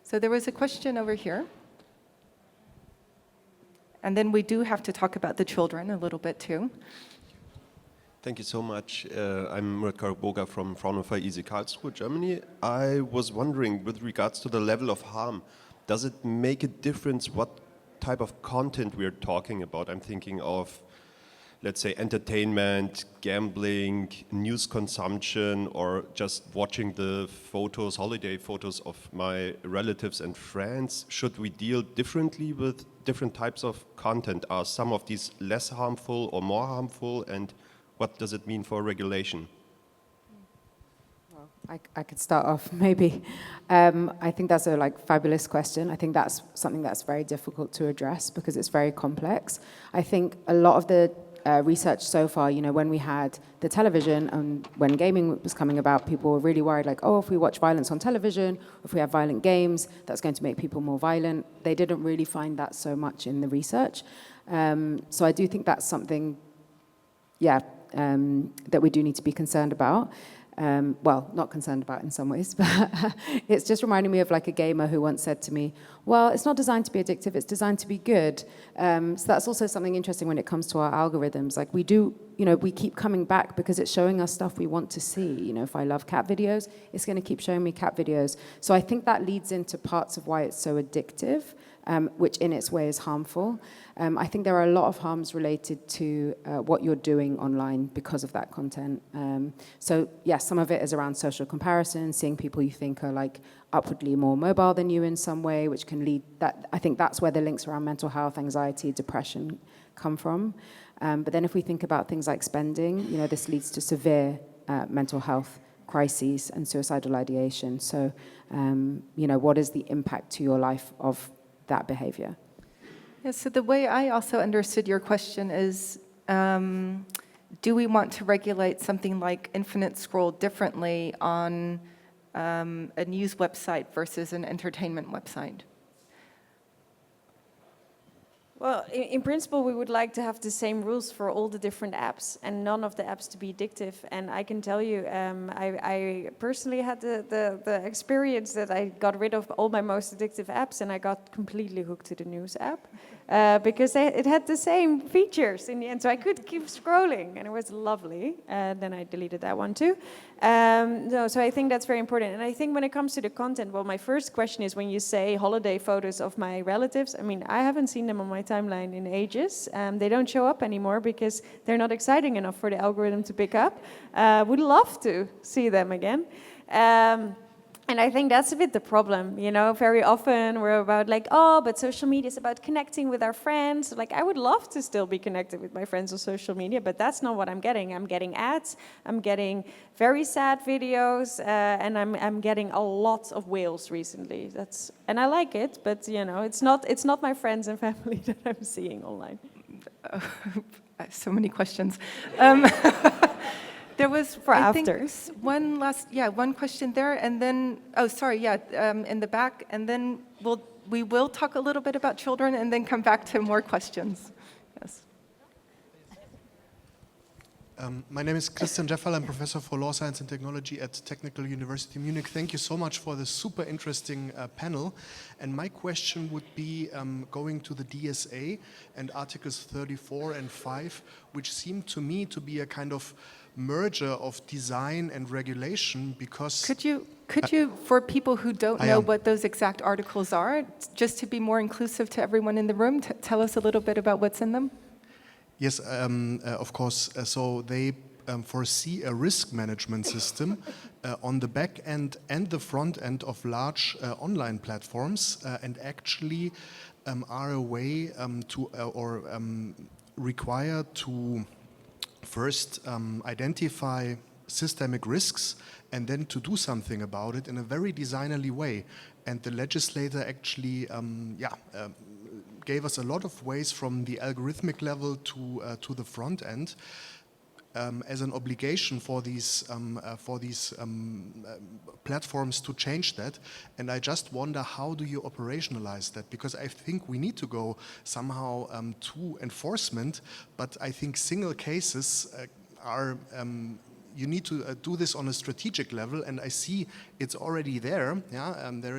So there was a question over here. And then we do have to talk about the children a little bit too. Thank you so much. I'm Murat Boga from Fraunhofer ISE Karlsruhe, Germany. I was wondering, with regards to the level of harm, does it make a difference what type of content we're talking about? I'm thinking of, let's say, entertainment, gambling, news consumption, or just watching the photos, holiday photos of my relatives and friends. Should we deal differently with different types of content? Are some of these less harmful or more harmful? And what does it mean for regulation? Well, I could start off maybe. I think that's a fabulous question. I think that's something that's very difficult to address because it's very complex. I think a lot of the research so far, when we had the television and when gaming was coming about, people were really worried if we watch violence on television, if we have violent games, that's going to make people more violent. They didn't really find that so much in the research. So I do think that's something, that we do need to be concerned about. Well, not concerned about in some ways, but it's just reminding me of a gamer who once said to me, well, it's not designed to be addictive, it's designed to be good. So that's also something interesting when it comes to our algorithms. We keep coming back because it's showing us stuff we want to see. If I love cat videos, it's going to keep showing me cat videos. So I think that leads into parts of why it's so addictive, which in its way is harmful. I think there are a lot of harms related to what you're doing online because of that content. So yes, some of it is around social comparison, seeing people you think are upwardly more mobile than you in some way, which can lead that. I think that's where the links around mental health, anxiety, depression come from. But then if we think about things like spending, this leads to severe mental health crises and suicidal ideation. So, what is the impact to your life of that behavior? Yeah, so the way I also understood your question is, do we want to regulate something like infinite scroll differently on a news website versus an entertainment website? Well, in principle, we would like to have the same rules for all the different apps and none of the apps to be addictive. And I can tell you, I personally had the experience that I got rid of all my most addictive apps and I got completely hooked to the news app because it had the same features in the end. So I could keep scrolling and it was lovely. Then I deleted that one too. So I think that's very important. And I think when it comes to the content, well, my first question is when you say holiday photos of my relatives, I mean, I haven't seen them on my timeline in ages. They don't show up anymore because they're not exciting enough for the algorithm to pick up. Would love to see them again. And I think that's a bit the problem, you know, very often we're about like, oh, but social media is about connecting with our friends. Like, I would love to still be connected with my friends on social media, but that's not what I'm getting. I'm getting ads, I'm getting very sad videos, and I'm getting a lot of whales recently. And I like it, but, you know, it's not my friends and family that I'm seeing online. I have so many questions. There was, For I think, afters. one question there, and then, in the back, and then we will talk a little bit about children, and then come back to more questions. Yes. My name is Christian Jeffel. I'm professor for law science and technology at Technical University Munich. Thank you so much for this super interesting panel. And my question would be going to the DSA and Articles 34 and 5, which seem to me to be a kind of merger of design and regulation, because... Could you, for people who don't know what those exact articles are, just to be more inclusive to everyone in the room, tell us a little bit about what's in them? Yes, of course. So they foresee a risk management system on the back end and the front end of large online platforms, and actually are a way require to first identify systemic risks and then to do something about it in a very designerly way. And the legislator actually gave us a lot of ways from the algorithmic level to the front end as an obligation for these platforms to change that. And I just wonder, how do you operationalize that? Because I think we need to go somehow to enforcement, but I think single cases are... you need to do this on a strategic level, and I see it's already there. Yeah, there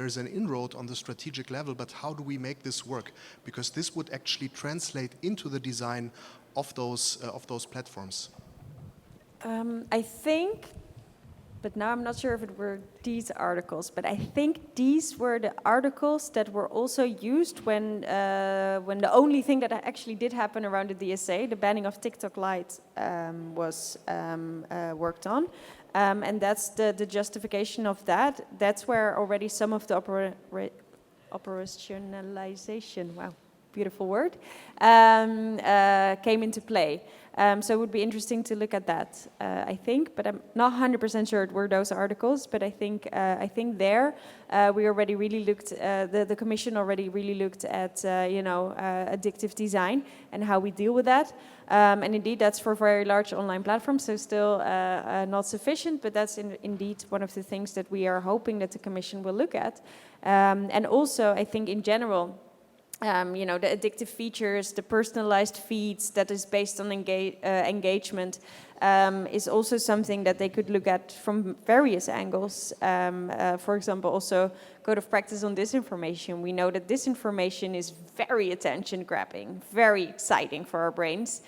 is an inroad on the strategic level, but how do we make this work? Because this would actually translate into the design of those platforms. I think, but now I'm not sure if it were these articles, but I think these were the articles that were also used when the only thing that actually did happen around the DSA, the banning of TikTok Lite, was worked on. And that's the justification of that. That's where already some of the operationalization, wow, beautiful word, came into play. So it would be interesting to look at that, I think, but I'm not 100% sure it were those articles, but I think there we already really looked, the Commission already really looked at, addictive design and how we deal with that. And indeed, that's for very large online platforms, so still not sufficient, but that's indeed one of the things that we are hoping that the Commission will look at. And also, I think in general, the addictive features, the personalized feeds that is based on engagement is also something that they could look at from various angles. For example, also code of practice on disinformation. We know that disinformation is very attention-grabbing, very exciting for our brains.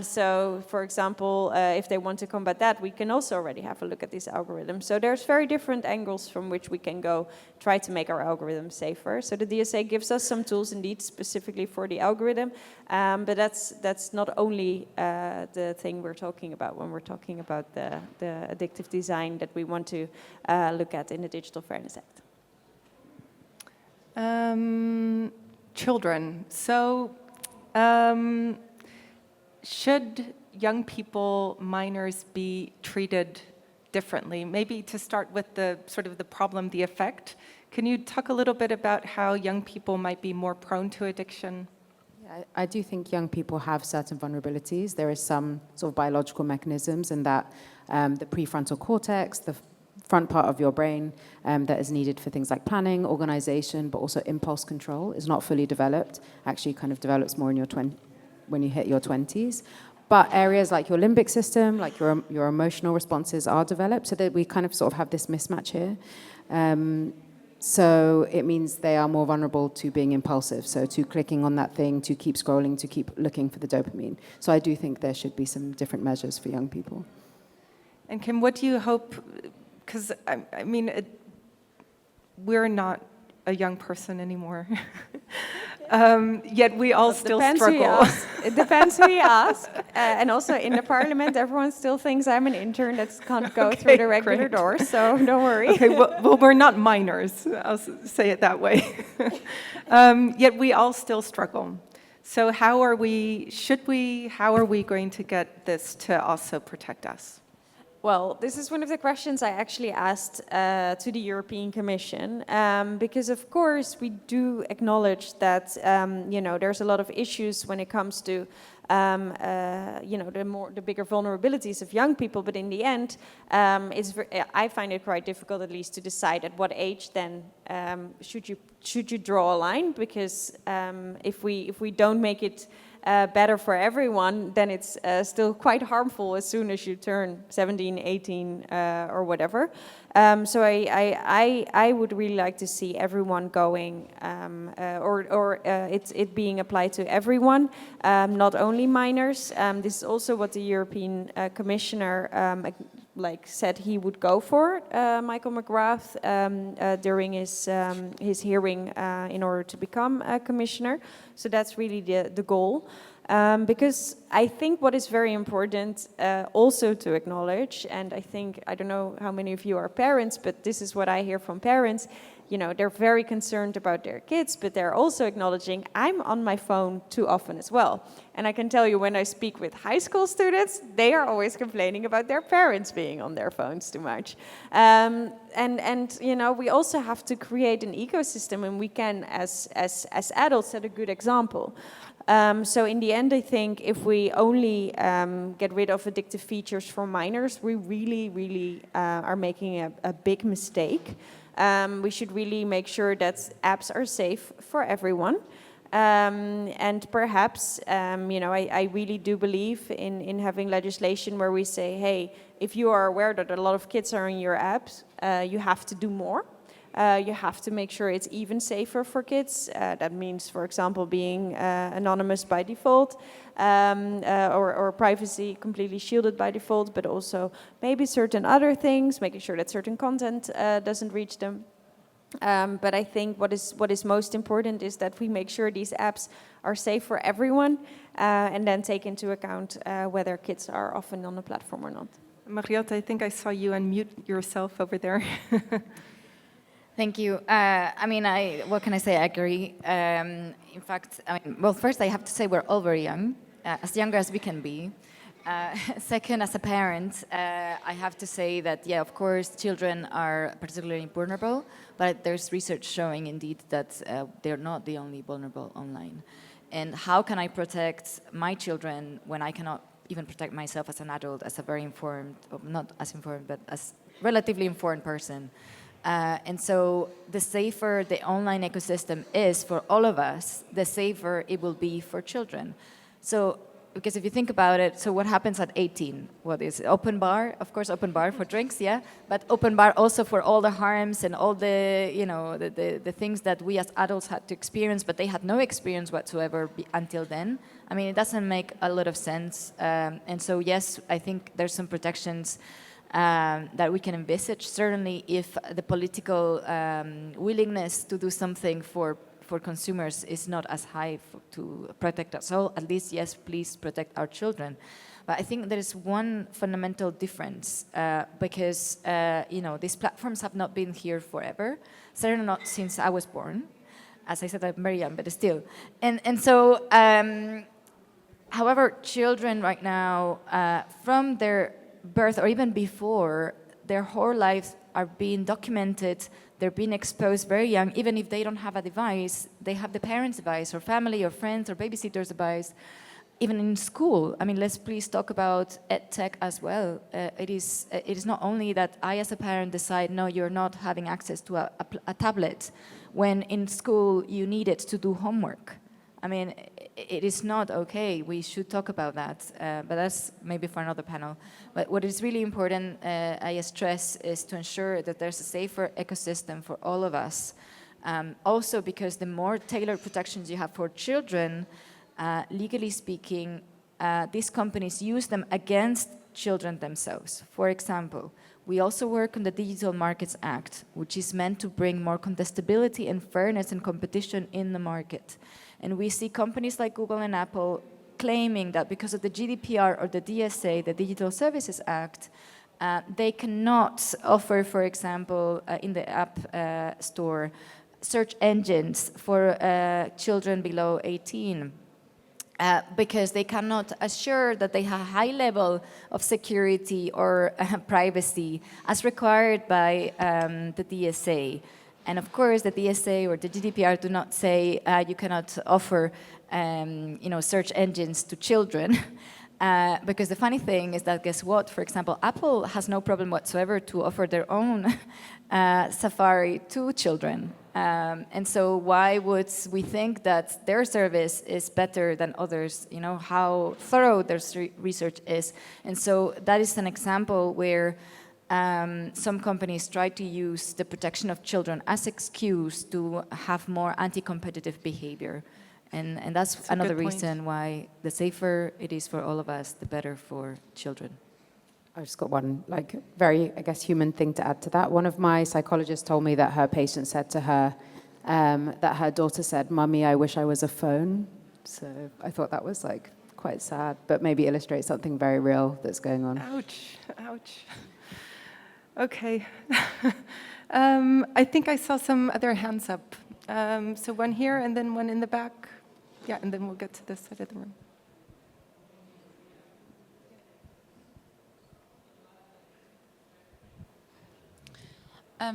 So, for example, if they want to combat that, we can also already have a look at these algorithms. So there's very different angles from which we can go try to make our algorithm safer. So the DSA gives us some tools indeed specifically for the algorithm, but that's not only the thing we're talking about when we're talking about the addictive design that we want to look at in the Digital Fairness Act. Children. So, should young people, minors, be treated differently. Maybe to start with the sort of the problem, the effect. Can you talk a little bit about how young people might be more prone to addiction? Yeah, I do think young people have certain vulnerabilities. There is some sort of biological mechanisms in that the prefrontal cortex, the front part of your brain that is needed for things like planning, organization, but also impulse control is not fully developed. Actually kind of develops more in your when you hit your 20s. But areas like your limbic system, like your emotional responses are developed, so that we kind of sort of have this mismatch here. So it means they are more vulnerable to being impulsive, so to clicking on that thing, to keep scrolling, to keep looking for the dopamine. So I do think there should be some different measures for young people. And Kim, what do you hope, because I mean, we're not a young person anymore. Yet we all still struggle. It depends who you ask. And also in the parliament, everyone still thinks I'm an intern that can't go through the regular doors, so don't worry. Okay, well, we're not minors, I'll say it that way. Yet we all still struggle. So how are we going to get this to also protect us? Well, this is one of the questions I actually asked to the European Commission, because of course we do acknowledge that there's a lot of issues when it comes to the bigger vulnerabilities of young people. But in the end, I find it quite difficult, at least, to decide at what age then should you draw a line, because if we don't make it better for everyone, then it's still quite harmful as soon as you turn 17, 18, or whatever. So I would really like to see everyone going, or it being applied to everyone, not only minors. This is also what the European Commissioner said he would go for, Michael McGrath, during his hearing in order to become a commissioner. So that's really the goal. Because I think what is very important also to acknowledge, and I don't know how many of you are parents, but this is what I hear from parents, they're very concerned about their kids, but they're also acknowledging I'm on my phone too often as well. And I can tell you, when I speak with high school students, they are always complaining about their parents being on their phones too much. And we also have to create an ecosystem, and we can, as adults, set a good example. So in the end, I think if we only get rid of addictive features for minors, we really, really are making a big mistake. We should really make sure that apps are safe for everyone. And perhaps, I really do believe in having legislation where we say, hey, if you are aware that a lot of kids are on your apps, you have to do more. You have to make sure it's even safer for kids. That means, for example, being anonymous by default, or privacy completely shielded by default, but also maybe certain other things, making sure that certain content doesn't reach them. But I think what is most important is that we make sure these apps are safe for everyone, and then take into account whether kids are often on the platform or not. Maryant, I think I saw you unmute yourself over there. Thank you. What can I say? I agree. In fact, first I have to say we're all very young, as younger as we can be. Second, as a parent, I have to say that, yeah, of course, children are particularly vulnerable, but there's research showing indeed that they're not the only vulnerable online. And how can I protect my children when I cannot even protect myself as an adult, as a very informed, not as informed, but as relatively informed person? And so the safer the online ecosystem is for all of us, the safer it will be for children. So, because if you think about it, so what happens at 18? What is it? Open bar? Of course, open bar for drinks, yeah. But open bar also for all the harms and all the, the things that we as adults had to experience, but they had no experience whatsoever until then. I mean, it doesn't make a lot of sense. And so, yes, I think there's some protections that we can envisage, certainly if the political willingness to do something for consumers is not as high to protect us all. At least, yes, please protect our children. But I think there is one fundamental difference because, these platforms have not been here forever, certainly not since I was born. As I said, I'm very young, but still. And so, however, children right now, from their birth or even before, their whole lives are being documented, they're being exposed very young, even if they don't have a device, they have the parents' device, or family, or friends, or babysitter's device. Even in school, I mean, let's please talk about EdTech as well. It is not only that I as a parent decide, no, you're not having access to a tablet, when in school you need it to do homework. I mean, it is not okay. We should talk about that, but that's maybe for another panel. But what is really important, I stress, is to ensure that there's a safer ecosystem for all of us. Also, because the more tailored protections you have for children, legally speaking, these companies use them against children themselves. For example, we also work on the Digital Markets Act, which is meant to bring more contestability and fairness and competition in the market. And we see companies like Google and Apple claiming that because of the GDPR or the DSA, the Digital Services Act, they cannot offer, for example, in the App Store, search engines for children below 18. Because they cannot assure that they have a high level of security or privacy as required by the DSA. And of course, the DSA or the GDPR do not say you cannot offer search engines to children. Because the funny thing is that, guess what? For example, Apple has no problem whatsoever to offer their own Safari to children. And so why would we think that their service is better than others, you know, how thorough their research is? And so that is an example where some companies try to use the protection of children as excuse to have more anti-competitive behavior. And that's another reason why the safer it is for all of us, the better for children. I've just got one, very, I guess, human thing to add to that. One of my psychologists told me that her patient said to her that her daughter said, "Mummy, I wish I was a phone." So I thought that was quite sad, but maybe illustrates something very real that's going on. Ouch, ouch. Okay. I think I saw some other hands up. So one here and then one in the back. Yeah, and then we'll get to this side of the room.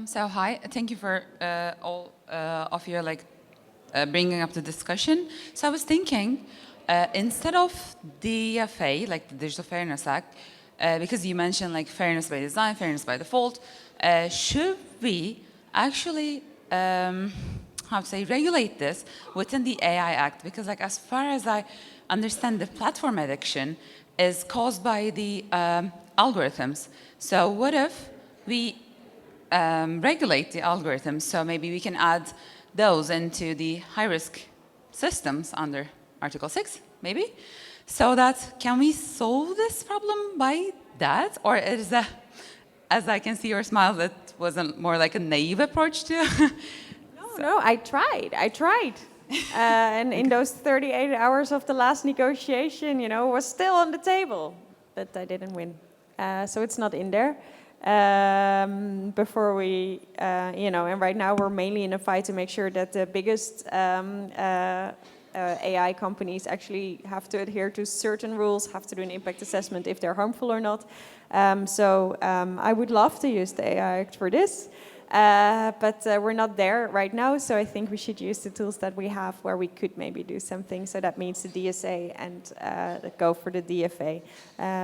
So hi, thank you for all of you bringing up the discussion. So I was thinking, instead of DFA, like the Digital Fairness Act, because you mentioned fairness by design, fairness by default, should we actually, regulate this within the AI Act? Because as far as I understand, the platform addiction is caused by the algorithms. So what if we regulate the algorithms, so maybe we can add those into the high-risk systems under Article 6, maybe? So that, can we solve this problem by that? Or is that, as I can see your smile, that wasn't more like a naive approach to? No, I tried. And in those 38 hours of the last negotiation, was still on the table, but I didn't win. So it's not in there. Before we, and right now we're mainly in a fight to make sure that the biggest AI companies actually have to adhere to certain rules, have to do an impact assessment if they're harmful or not. I would love to use the AI Act for this, but we're not there right now, so I think we should use the tools that we have where we could maybe do something. So that means the DSA and go for the DFA,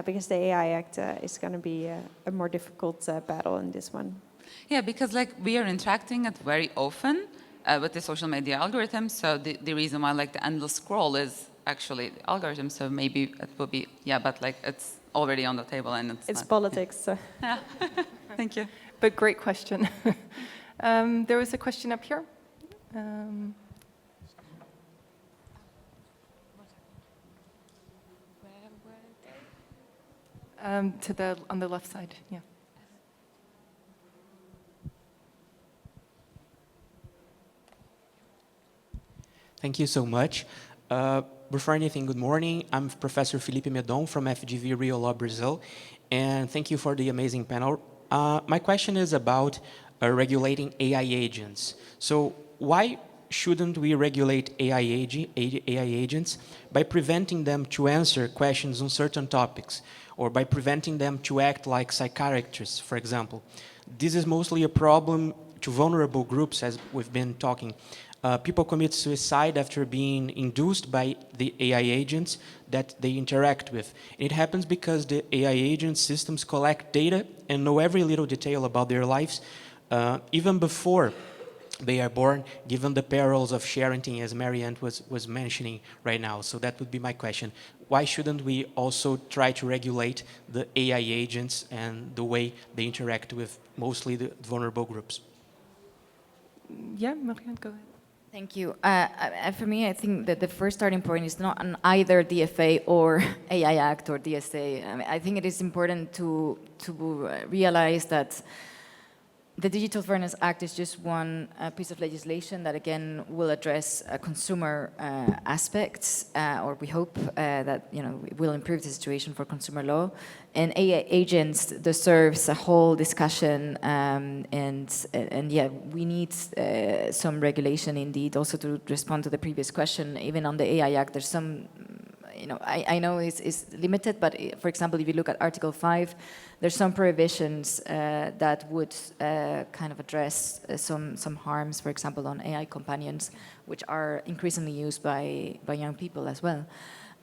because the AI Act is going to be a more difficult battle in this one. Yeah, because we are interacting it very often with the social media algorithms, so the reason why the endless scroll is actually the algorithm, so maybe it will be, but it's already on the table and it's not. Politics. So. Yeah, thank you. But great question. There was a question up here. On the left side, yeah. Thank you so much. Before anything, good morning. I'm Professor Felipe Medon from FGV Rio Law Brazil, and thank you for the amazing panel. My question is about regulating AI agents. So why shouldn't we regulate AI agents by preventing them to answer questions on certain topics, or by preventing them to act like psychiatrists, for example? This is mostly a problem to vulnerable groups, as we've been talking. People commit suicide after being induced by the AI agents that they interact with. It happens because the AI agent systems collect data and know every little detail about their lives, even before they are born, given the perils of sharing, as Maryant was mentioning right now. So that would be my question. Why shouldn't we also try to regulate the AI agents and the way they interact with mostly the vulnerable groups? Yeah, Maryant, go ahead. Thank you. For me, I think that the first starting point is not on either DFA or AI Act or DSA. I mean, I think it is important to realize that the Digital Fairness Act is just one piece of legislation that, again, will address consumer aspects, or we hope that it will improve the situation for consumer law. And AI agents deserves a whole discussion, and yeah, we need some regulation indeed. Also, to respond to the previous question, even on the AI Act, there's some. I know it's limited, but for example, if you look at Article 5, there's some prohibitions that would kind of address some harms, for example, on AI companions, which are increasingly used by young people as well.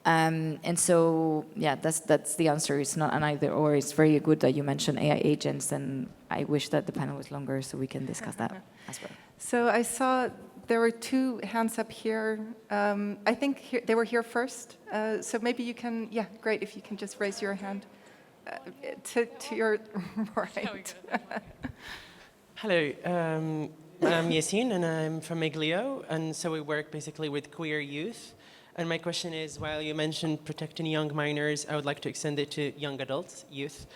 And so, yeah, that's the answer. It's not an either or. It's very good that you mentioned AI agents, and I wish that the panel was longer so we can discuss that as well. So I saw there were two hands up here. I think they were here first. So maybe you can, yeah, great, if you can just raise your hand to your right. Hello, I'm Yassine and I'm from Iglio, and so we work basically with queer youth. And my question is, while you mentioned protecting young minors, I would like to extend it to young adults, youth.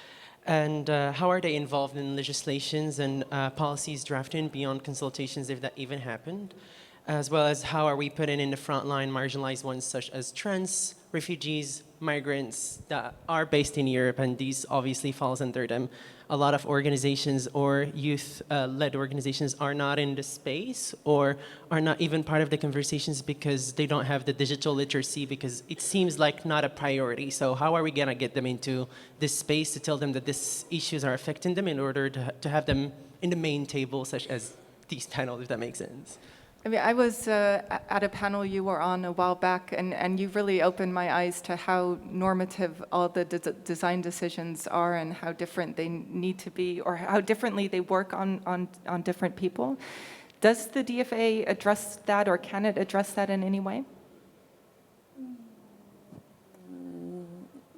And how are they involved in legislations and policies drafting beyond consultations, if that even happened? As well as how are we putting in the front line marginalized ones such as trans, refugees, migrants that are based in Europe, and these obviously falls under them. A lot of organizations or youth-led organizations are not in the space or are not even part of the conversations because they don't have the digital literacy, because it seems like not a priority. So how are we gonna get them into this space to tell them that these issues are affecting them in order to have them in the main table, such as these panels, if that makes sense? I mean, I was at a panel you were on a while back, and you really opened my eyes to how normative all the design decisions are and how different they need to be, or how differently they work on different people. Does the DFA address that, or can it address that in any way?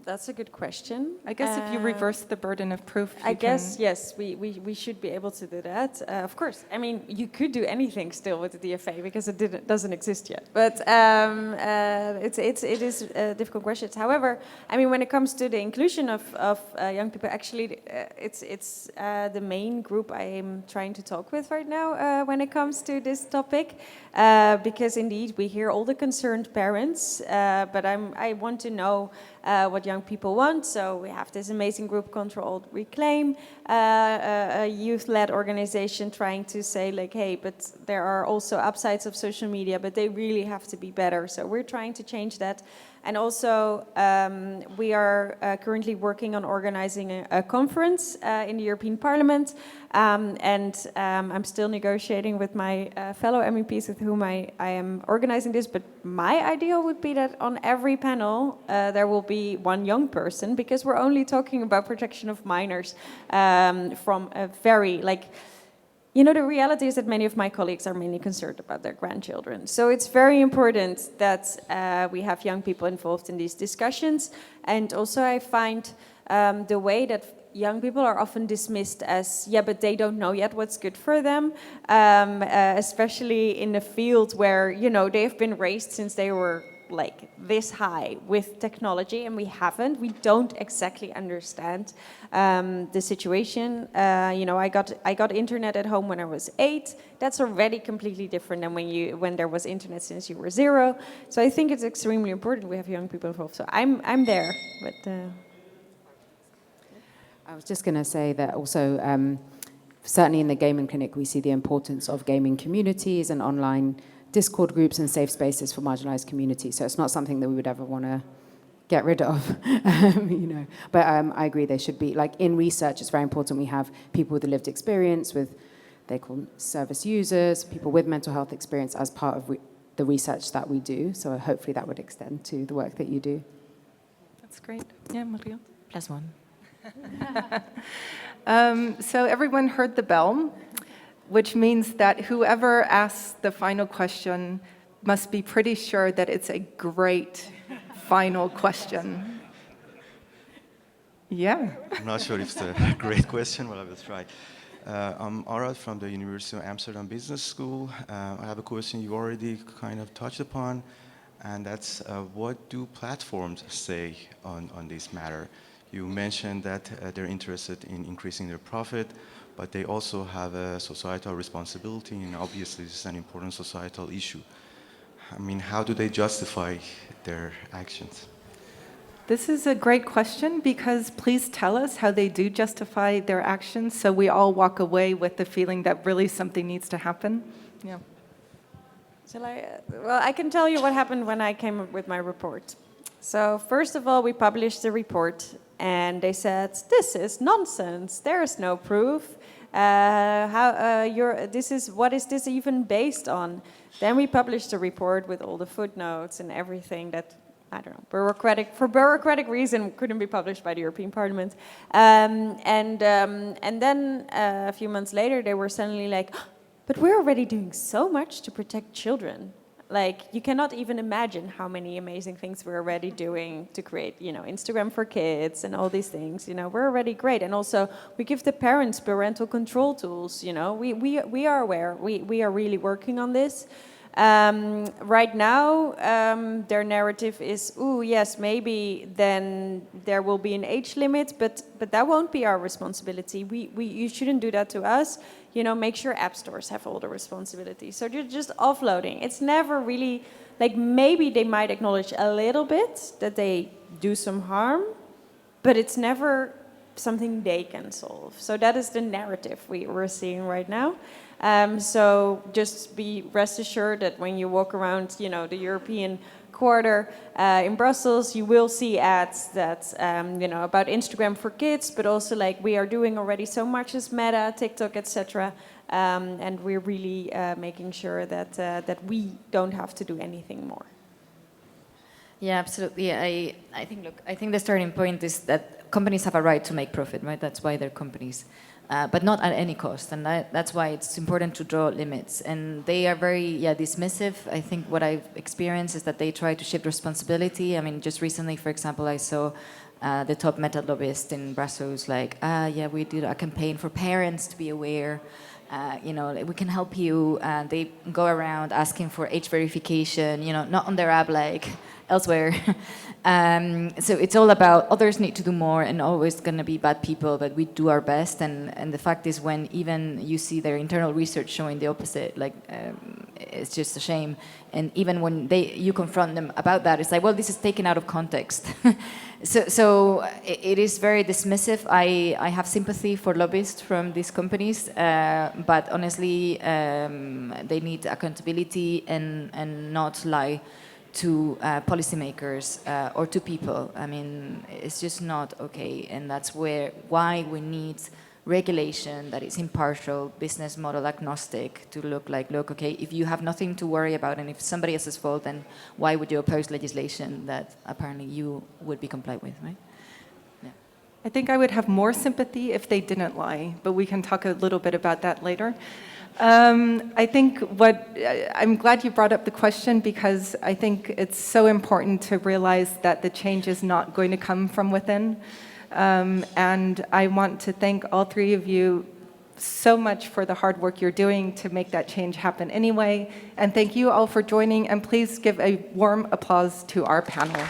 That's a good question. I guess if you reverse the burden of proof, I guess, yes, we should be able to do that. Of course, I mean, you could do anything still with the DFA because it doesn't exist yet. But it is a difficult question. However, I mean, when it comes to the inclusion of young people, actually, it's the main group I am trying to talk with right now when it comes to this topic. Because indeed, we hear all the concerned parents, but I want to know what young people want. So we have this amazing group called Reclaim, a youth-led organization trying to say like, hey, but there are also upsides of social media, but they really have to be better. So we're trying to change that. And also, we are currently working on organizing a conference in the European Parliament. And I'm still negotiating with my fellow MEPs with whom I am organizing this. But my ideal would be that on every panel, there will be one young person, because we're only talking about protection of minors from a very, you know, the reality is that many of my colleagues are mainly concerned about their grandchildren. So it's very important that we have young people involved in these discussions. And also I find the way that young people are often dismissed as, yeah, but they don't know yet what's good for them, especially in a field where, you know, they've been raised since they were like this high with technology, and we haven't. We don't exactly understand the situation. You know, I got internet at home when I was 8. That's already completely different than when there was internet since you were 0. So I think it's extremely important we have young people involved. So I'm there, but. I was just going to say that also, certainly in the gaming clinic, we see the importance of gaming communities and online Discord groups and safe spaces for marginalized communities. So it's not something that we would ever want to get rid of, But I agree they should be, like in research, it's very important we have people with a lived experience, they call them service users, people with mental health experience as part of the research that we do. So hopefully that would extend to the work that you do. That's great. Yeah, Maryant? +1. So everyone heard the bell, which means that whoever asks the final question must be pretty sure that it's a great final question. Yeah. I'm not sure if it's a great question, but I will try. I'm Arad from the University of Amsterdam Business School. I have a question you already kind of touched upon, and that's what do platforms say on this matter? You mentioned that they're interested in increasing their profit, but they also have a societal responsibility, and obviously this is an important societal issue. I mean, how do they justify their actions? This is a great question, because please tell us how they do justify their actions so we all walk away with the feeling that really something needs to happen. Yeah. Well, I can tell you what happened when I came up with my report. So first of all, we published the report, and they said, this is nonsense. There is no proof. What is this even based on? Then we published a report with all the footnotes and everything that, I don't know, for bureaucratic reason, couldn't be published by the European Parliament. And then a few months later, they were suddenly like, but we're already doing so much to protect children. Like, you cannot even imagine how many amazing things we're already doing to create, Instagram for kids and all these things. We're already great. And also, we give the parents parental control tools. We are aware. We are really working on this. Right now, their narrative is, yes, maybe then there will be an age limit, but that won't be our responsibility. You shouldn't do that to us. Make sure app stores have all the responsibility. So you're just offloading. It's never really, like, maybe they might acknowledge a little bit that they do some harm, but it's never something they can solve. So that is the narrative we're seeing right now. So just rest assured that when you walk around, the European quarter in Brussels, you will see ads that, about Instagram for kids, but also like we are doing already so much as Meta, TikTok, etc. And we're really making sure that we don't have to do anything more. Yeah, absolutely. I think the starting point is that companies have a right to make profit, right? That's why they're companies. But not at any cost, and that's why it's important to draw limits. And they are very, dismissive. I think what I've experienced is that they try to shift responsibility. I mean, just recently, for example, I saw the top meta lobbyist in Brussels like, we did a campaign for parents to be aware. We can help you. They go around asking for age verification, not on their app, like elsewhere. So it's all about others need to do more and always going to be bad people, but we do our best. And the fact is, when even you see their internal research showing the opposite, it's just a shame. And even when you confront them about that, it's like, well, this is taken out of context. So it is very dismissive. I have sympathy for lobbyists from these companies, but honestly, they need accountability and not lie to policymakers or to people. I mean, it's just not okay, and that's why we need regulation that is impartial, business model agnostic, to look, okay, if you have nothing to worry about and if somebody else's fault, then why would you oppose legislation that apparently you would be complied with, right? Yeah. I think I would have more sympathy if they didn't lie, but we can talk a little bit about that later. I think I'm glad you brought up the question, because I think it's so important to realize that the change is not going to come from within. And I want to thank all three of you so much for the hard work you're doing to make that change happen anyway. And thank you all for joining, and please give a warm applause to our panel.